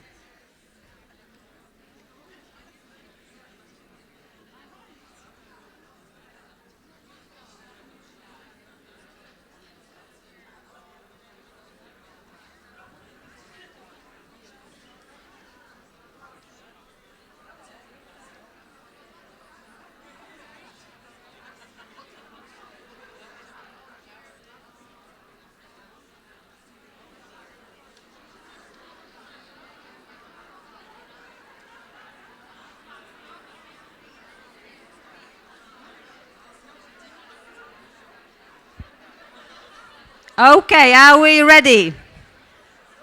Okay, are we ready?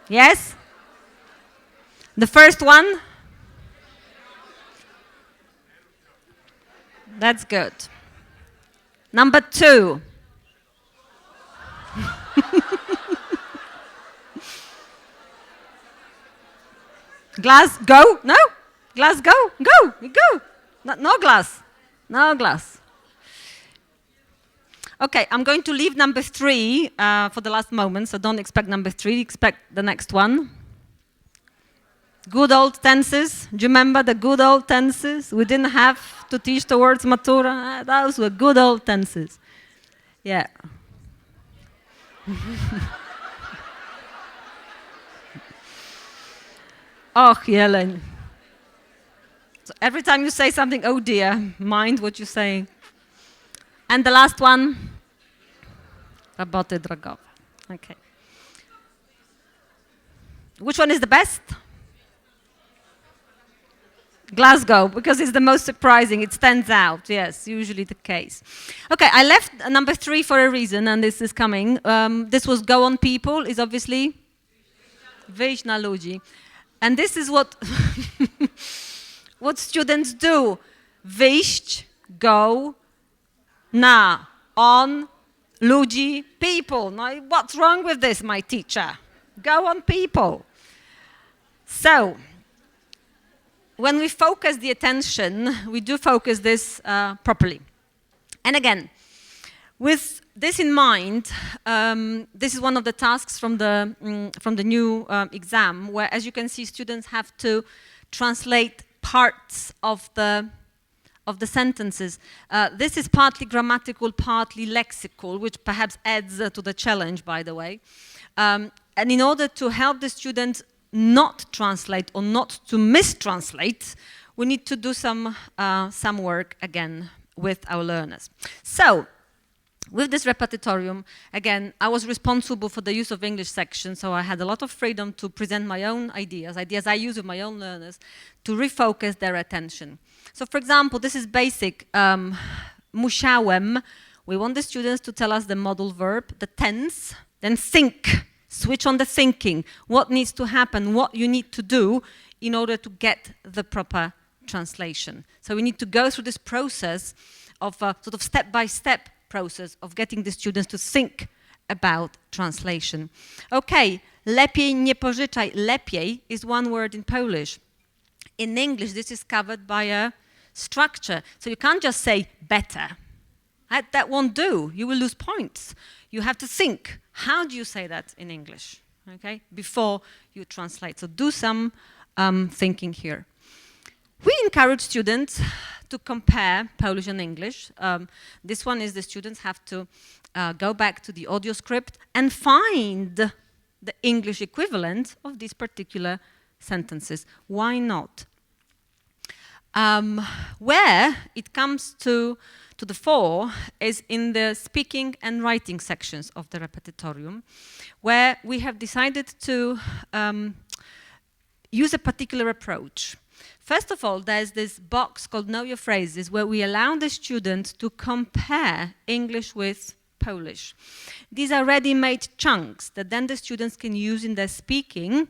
Yes? The first one? That's good. Number 2. Glass, go? No? Glass, go? Go, go. No glass. No glass. Okay, I'm going to leave number 3 for the last moment, so don't expect number 3, expect the next one. Good old tenses. Do you remember the good old tenses? We didn't have to teach the words matura. Those were good old tenses. Yeah. Oh, Jelen. So every time you say something, oh dear, mind what you're saying. And the last one, roboty drogowe. Okay. Which one is the best? Glasgow, because it's the most surprising. It stands out. Yes, usually the case. Okay, I left number 3 for a reason, and this is coming. This was go on people, is obviously wyjść na ludzi. And this is what what students do. Wyjść, go, na, on, ludzi, people. Now, what's wrong with this, my teacher? Go on people. So, when we focus the attention, we do focus this properly. And again, with this in mind, this is one of the tasks from the new exam, where, as you can see, students have to translate parts of the sentences. This is partly grammatical, partly lexical, which perhaps adds to the challenge, by the way. And in order to help the students not translate or not to mistranslate, we need to do some work again with our learners. So, with this repetitorium, again, I was responsible for the use of English section, so I had a lot of freedom to present my own ideas I use with my own learners to refocus their attention. So for example, this is basic. Musiałem. We want the students to tell us the modal verb, the tense, then think. Switch on the thinking. What needs to happen, what you need to do in order to get the proper translation. So we need to go through this process of sort of step-by-step process of getting the students to think about translation. Okay, lepiej nie pożyczaj. Lepiej is one word in Polish. In English, this is covered by a structure. So you can't just say better. That won't do. You will lose points. You have to think. How do you say that in English? Okay, before you translate. So do some thinking here. We encourage students to compare Polish and English. This one is the students have to go back to the audio script and find the English equivalent of these particular sentences. Why not? Where it comes to the fore is in the speaking and writing sections of the repetitorium, where we have decided to use a particular approach. First of all, there's this box called Know Your Phrases, where we allow the student to compare English with Polish. These are ready-made chunks that then the students can use in their speaking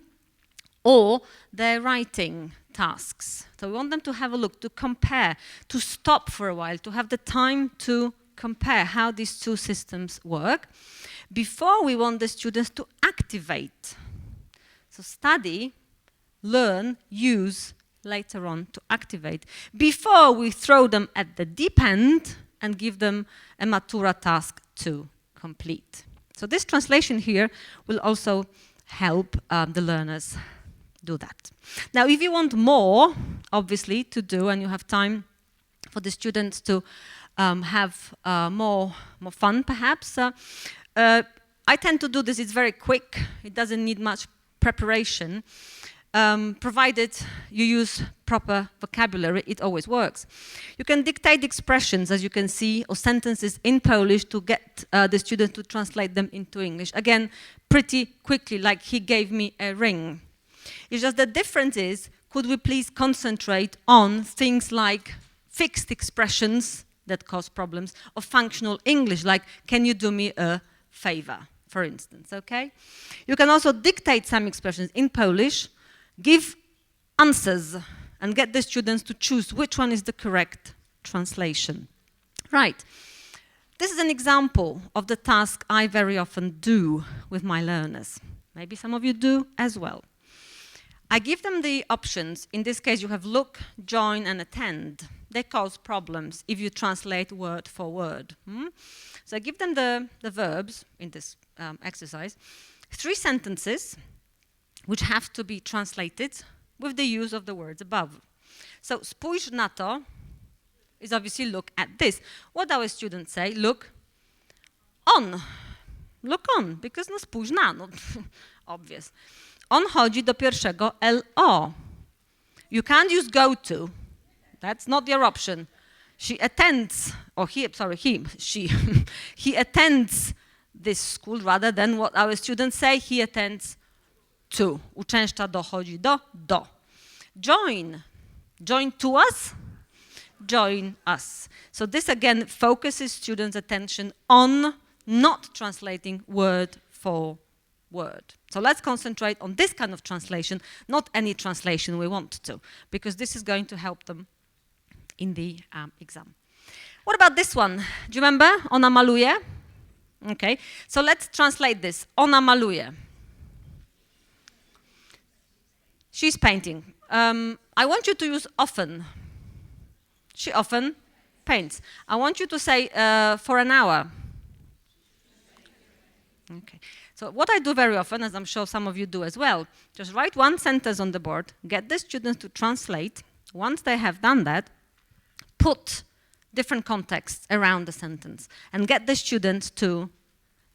or their writing tasks. So we want them to have a look, to compare, to stop for a while, to have the time to compare how these two systems work. Before, we want the students to activate. So study, learn, use, later on to activate, before we throw them at the deep end and give them a matura task to complete. So this translation here will also help the learners do that. Now, if you want more, obviously, to do, and you have time for the students to have more fun, perhaps, I tend to do this. It's very quick. It doesn't need much preparation. Provided you use proper vocabulary, it always works. You can dictate expressions, as you can see, or sentences in Polish to get the student to translate them into English. Again, pretty quickly, like he gave me a ring. It's just the difference is, could we please concentrate on things like fixed expressions that cause problems, or functional English, like, can you do me a favor, for instance, okay? You can also dictate some expressions in Polish, give answers and get the students to choose which one is the correct translation. Right. This is an example of the task I very often do with my learners. Maybe some of you do as well. I give them the options. In this case, you have look, join, and attend. They cause problems if you translate word for word. So I give them the verbs in this exercise. 3 sentences which have to be translated with the use of the words above. So spójrz na to is obviously look at this. What our students say? Look on. Look on, because no spójrz na, no, obvious. On chodzi do pierwszego LO. You can't use go to. That's not your option. She attends, or he, sorry, she, he attends this school rather than what our students say, he attends to. Uczęszcza dochodzi do. Join. Join to us. Join us. So this again focuses students' attention on not translating word for word. So let's concentrate on this kind of translation, not any translation we want to, because this is going to help them in the exam. What about this one? Do you remember? Ona maluje. Okay, so let's translate this. Ona maluje. She's painting. I want you to use often. She often paints. I want you to say for an hour. Okay. So what I do very often, as I'm sure some of you do as well, just write one sentence on the board, get the students to translate. Once they have done that, put different contexts around the sentence and get the students to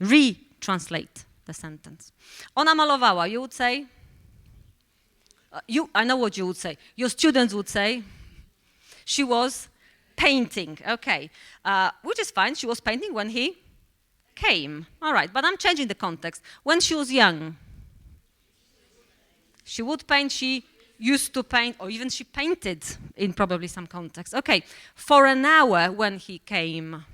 retranslate the sentence. Ona malowała, you would say, I know what you would say. Your students would say, she was painting, okay. Which is fine, she was painting when he came. All right, but I'm changing the context. When she was young, she would paint, she used to paint, or even she painted in probably some context. Okay, for an hour when he came.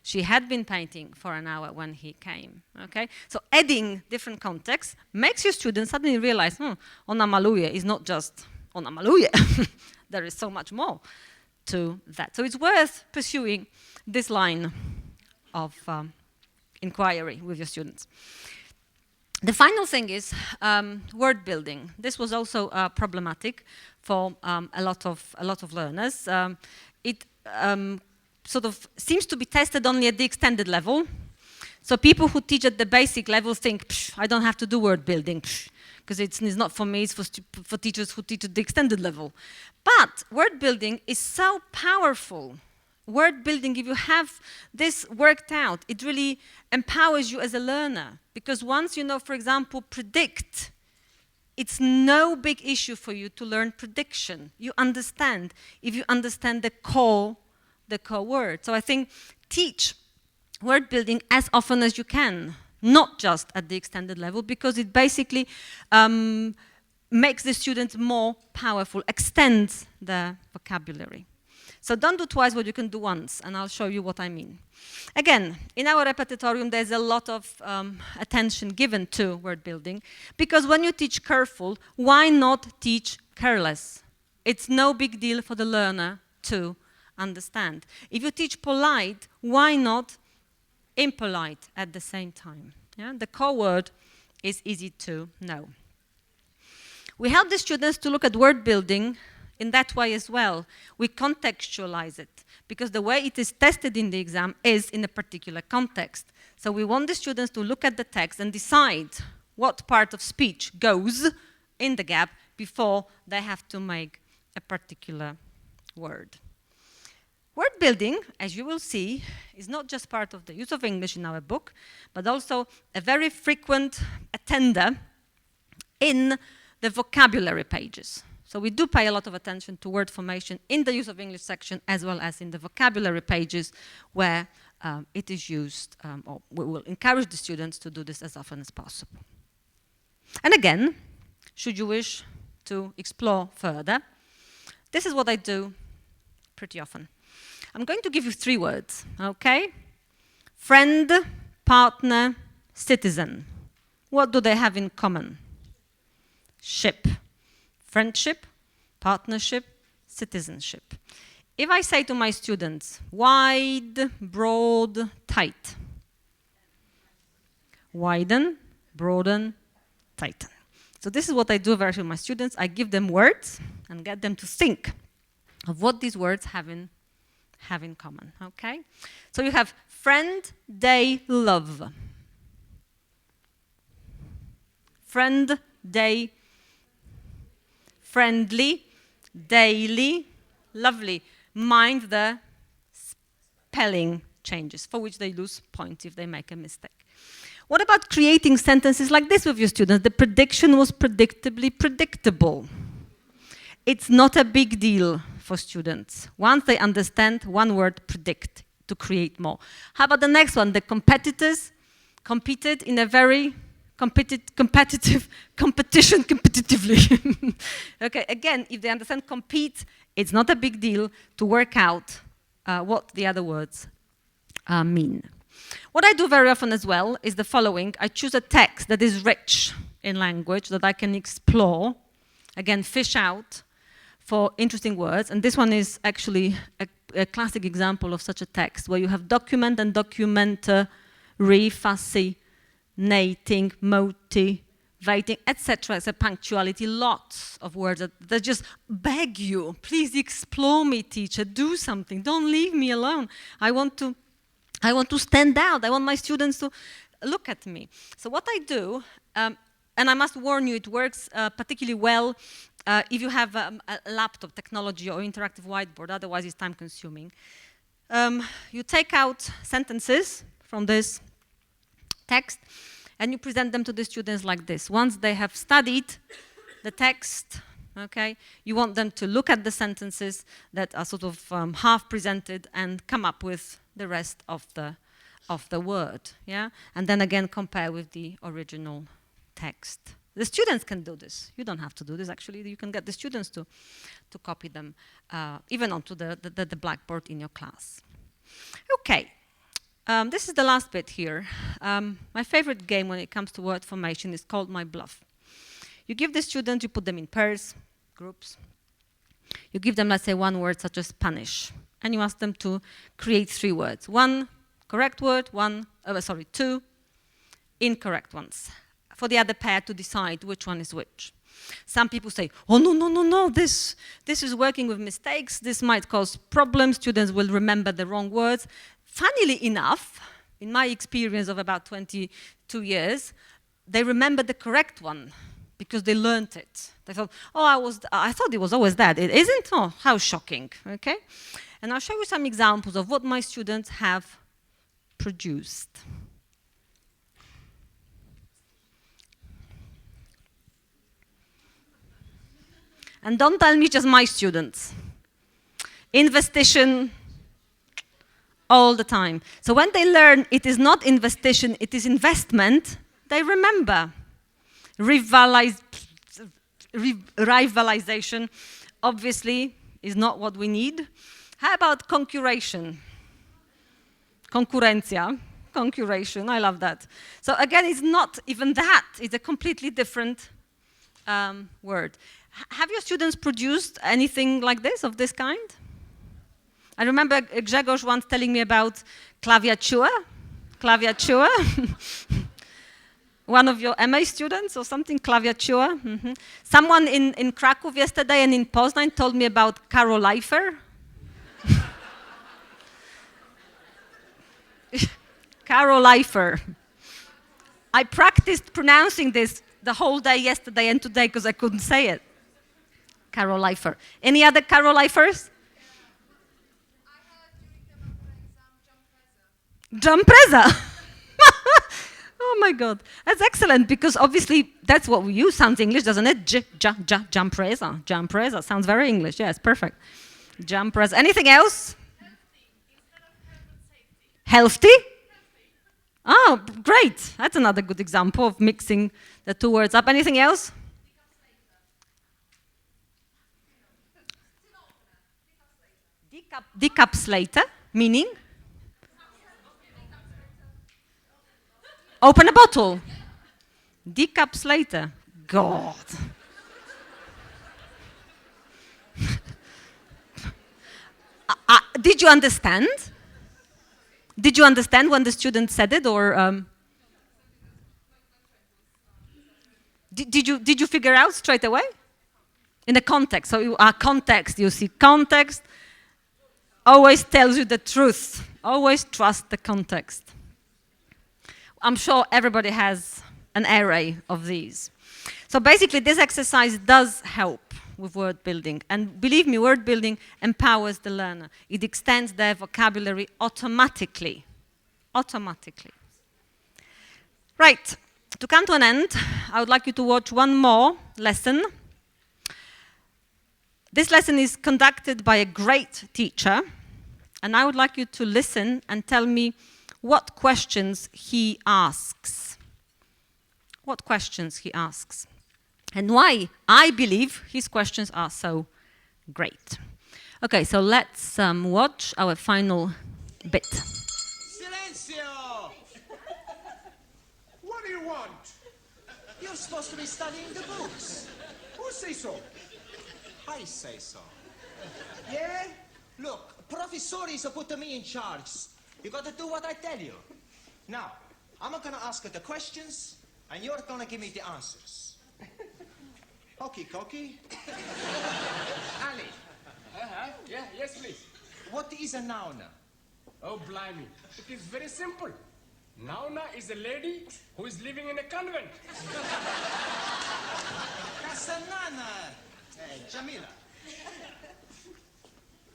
She had been painting for an hour when he came, okay? So adding different contexts makes your students suddenly realize, ona maluje is not just ona maluje. There is so much more to that. So it's worth pursuing this line of inquiry with your students. The final thing is word building. This was also problematic for a lot of learners. It sort of seems to be tested only at the extended level. So people who teach at the basic level think, I don't have to do word building, because it's not for me, it's for teachers who teach at the extended level. But word building is so powerful. Word building, if you have this worked out, it really empowers you as a learner. Because once you know, for example, predict, it's no big issue for you to learn prediction. You understand, if you understand the core word. So I think teach word building as often as you can, not just at the extended level, because it basically makes the students more powerful, extends their vocabulary. So don't do twice what you can do once, and I'll show you what I mean. Again, in our repetitorium, there's a lot of attention given to word building, because when you teach careful, why not teach careless? It's no big deal for the learner to understand. If you teach polite, why not impolite at the same time? Yeah? The core word is easy to know. We help the students to look at word building in that way as well. We contextualize it, because the way it is tested in the exam is in a particular context. So we want the students to look at the text and decide what part of speech goes in the gap before they have to make a particular word. Word building, as you will see, is not just part of the use of English in our book, but also a very frequent attender in the vocabulary pages. So we do pay a lot of attention to word formation in the use of English section, as well as in the vocabulary pages where it is used, or we will encourage the students to do this as often as possible. And again, should you wish to explore further, this is what I do pretty often. I'm going to give you 3 words, okay? Friend, partner, citizen. What do they have in common? Ship. Friendship, partnership, citizenship. If I say to my students, wide, broad, tight. Widen, broaden, tighten. So this is what I do very often with my students. I give them words and get them to think of what these words have in common, okay? So you have friend, day, love. Friend, day, friendly, daily, lovely. Mind the spelling changes, for which they lose points if they make a mistake. What about creating sentences like this with your students? The prediction was predictably predictable. It's not a big deal for students. Once they understand one word, predict, to create more. How about the next one? The competitors competed in a very competitively. Okay, again, if they understand compete, it's not a big deal to work out what the other words mean. What I do very often as well is the following. I choose a text that is rich in language, that I can explore, again, fish out for interesting words. And this one is actually a classic example of such a text, where you have document and documentary, fascinating, motivating, etc. It's a punctuality, lots of words that just beg you, please explore me, teacher, do something, don't leave me alone. I want to stand out. I want my students to look at me. So what I do, and I must warn you, it works particularly well if you have a laptop technology or interactive whiteboard, otherwise it's time consuming. You take out sentences from this text and you present them to the students like this. Once they have studied the text, okay, you want them to look at the sentences that are sort of half presented and come up with the rest of the of the word, yeah? And then again compare with the original text. The students can do this. You don't have to do this, actually. You can get the students to copy them, even onto the blackboard in your class. Okay, this is the last bit here. My favorite game when it comes to word formation is called My Bluff. You give the students, you put them in pairs, groups. You give them, let's say, one word such as Spanish, and you ask them to create 3 words. 1 correct word, 2 incorrect ones, for the other pair to decide which one is which. Some people say, oh, no, this is working with mistakes, this might cause problems, students will remember the wrong words. Funnily enough, in my experience of about 22 years, they remember the correct one because they learned it. They thought, oh, I thought it was always that. It isn't? Oh, how shocking, okay? And I'll show you some examples of what my students have produced. And don't tell me just my students. Investigation all the time. So when they learn it is not investigation, it is investment, they remember. Rivalization obviously is not what we need. How about concuration? Concurrencia, concuration, I love that. So again, it's not even that, it's a completely different word. Have your students produced anything like this, of this kind? I remember Grzegorz once telling me about klawiatura. Klawiatura. One of your MA students or something, klawiatura. Mm-hmm. Someone in Kraków yesterday and in Poznań told me about Karol Leifer. Karol Leifer. I practiced pronouncing this the whole day yesterday and today because I couldn't say it. Karol Leifer. Any other Karol Leifers? Jumpreza. Oh my God, that's excellent because obviously that's what we use. Sounds English, doesn't it? Jumpreza. Jumpreza sounds very English. Yes, perfect. Jumpreza. Anything else? Healthy? Oh, great. That's another good example of mixing the 2 words up. Anything else? Decapsulator, meaning? Open a bottle. Decapsulator. God. Did you understand? Did you understand when the student said it, or did you figure out straight away? In the context. So context. You see, context always tells you the truth. Always trust the context. I'm sure everybody has an array of these. So basically, this exercise does help with word building. And believe me, word building empowers the learner. It extends their vocabulary automatically. Automatically. Right, to come to an end, I would like you to watch one more lesson. This lesson is conducted by a great teacher. And I would like you to listen and tell me what questions he asks. What questions he asks. And why I believe his questions are so great. Okay, so let's watch our final bit. Silenzio! What do you want? You're supposed to be studying the books. Who say so? I say so. Yeah? Look, professores are putting me in charge. You got to do what I tell you. Now, I'm going to ask you the questions, and you're going to give me the answers. Hokey cokey. Ali. Yeah, yes, please. What is a noun? Oh, blimey. It is very simple. Nauna is a lady who is living in a convent. Kasanana, Jamila.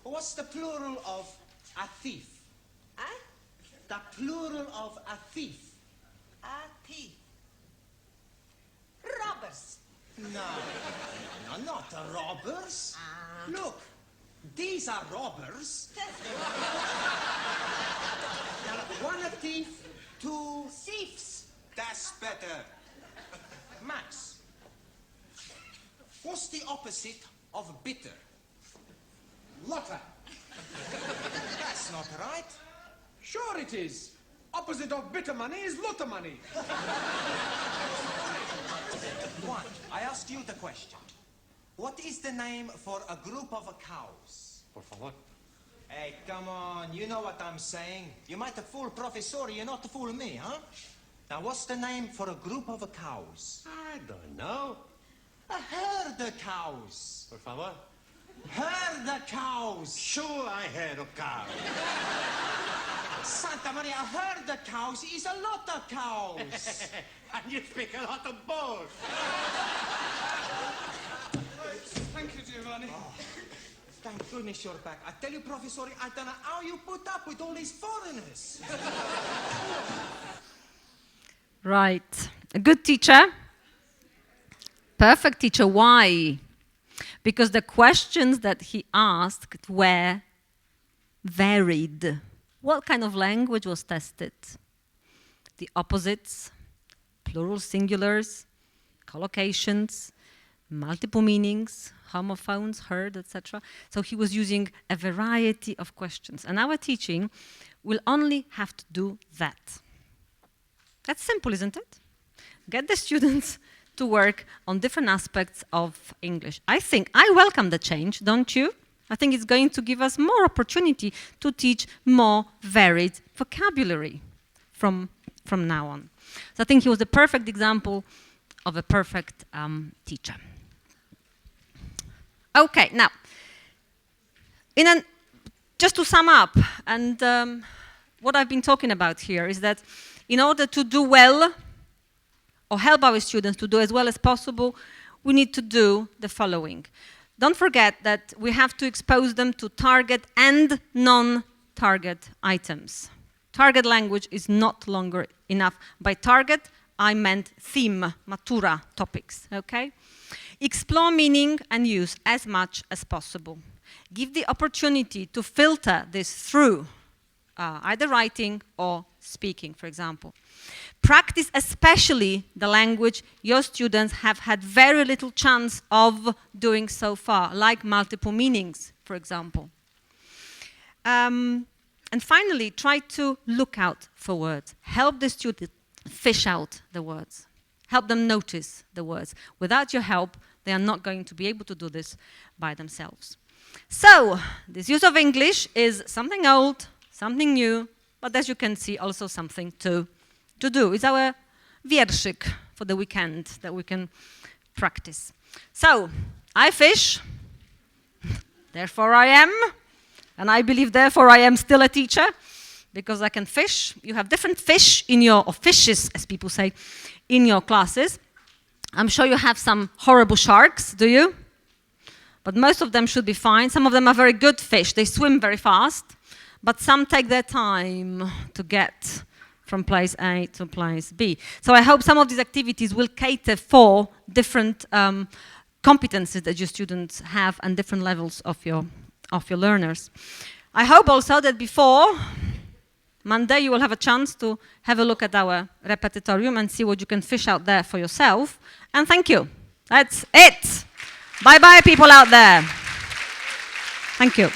What's the plural of a thief? The plural of a thief. A thief. Robbers. No, not the robbers. Look, these are robbers. One a thief, two thieves. That's better. Max, what's the opposite of bitter? Lotter. That's not right. Sure it is. Opposite of bitter money is lotter money. One, I ask you the question. What is the name for a group of cows? Por favor. Hey, come on, you know what I'm saying. You might have fooled Professor, you're not to fool me, huh? Now, what's the name for a group of cows? I don't know. A herd of cows. Por favor. Herd of cows. Sure, I heard of cows. Santa Maria, a herd of cows is a lot of cows. And you speak a lot of balls. Thank you, Giovanni. Oh, thank goodness you're back. I tell you, Professor, I don't know how you put up with all these foreigners. Right. A good teacher. Perfect teacher. Why? Because the questions that he asked were varied. What kind of language was tested? The opposites, plural singulars, collocations, multiple meanings, homophones, heard, etc. So he was using a variety of questions. And our teaching will only have to do that. That's simple, isn't it? Get the students to work on different aspects of English. I welcome the change, don't you? I think it's going to give us more opportunity to teach more varied vocabulary from now on. So I think he was the perfect example of a perfect teacher. Okay, now, just to sum up, and what I've been talking about here is that in order to do well, or help our students to do as well as possible, we need to do the following. Don't forget that we have to expose them to target and non-target items. Target language is not longer enough. By target, I meant theme, matura topics, okay? Explore meaning and use as much as possible. Give the opportunity to filter this through either writing or speaking, for example. Practice especially the language your students have had very little chance of doing so far, like multiple meanings, for example. And finally, try to look out for words. Help the student fish out the words. Help them notice the words. Without your help, they are not going to be able to do this by themselves. So, this use of English is something old, something new, but as you can see, also something to do. It's our wierszyk for the weekend that we can practice. So, I fish, therefore I am, and I believe therefore I am still a teacher, because I can fish. You have different fish in your, or fishes, as people say, in your classes. I'm sure you have some horrible sharks, do you? But most of them should be fine. Some of them are very good fish. They swim very fast, but some take their time to get from place A to place B. So I hope some of these activities will cater for different competencies that your students have and different levels of your learners. I hope also that before Monday you will have a chance to have a look at our repetitorium and see what you can fish out there for yourself. And thank you. That's it. Bye-bye, people out there. Thank you.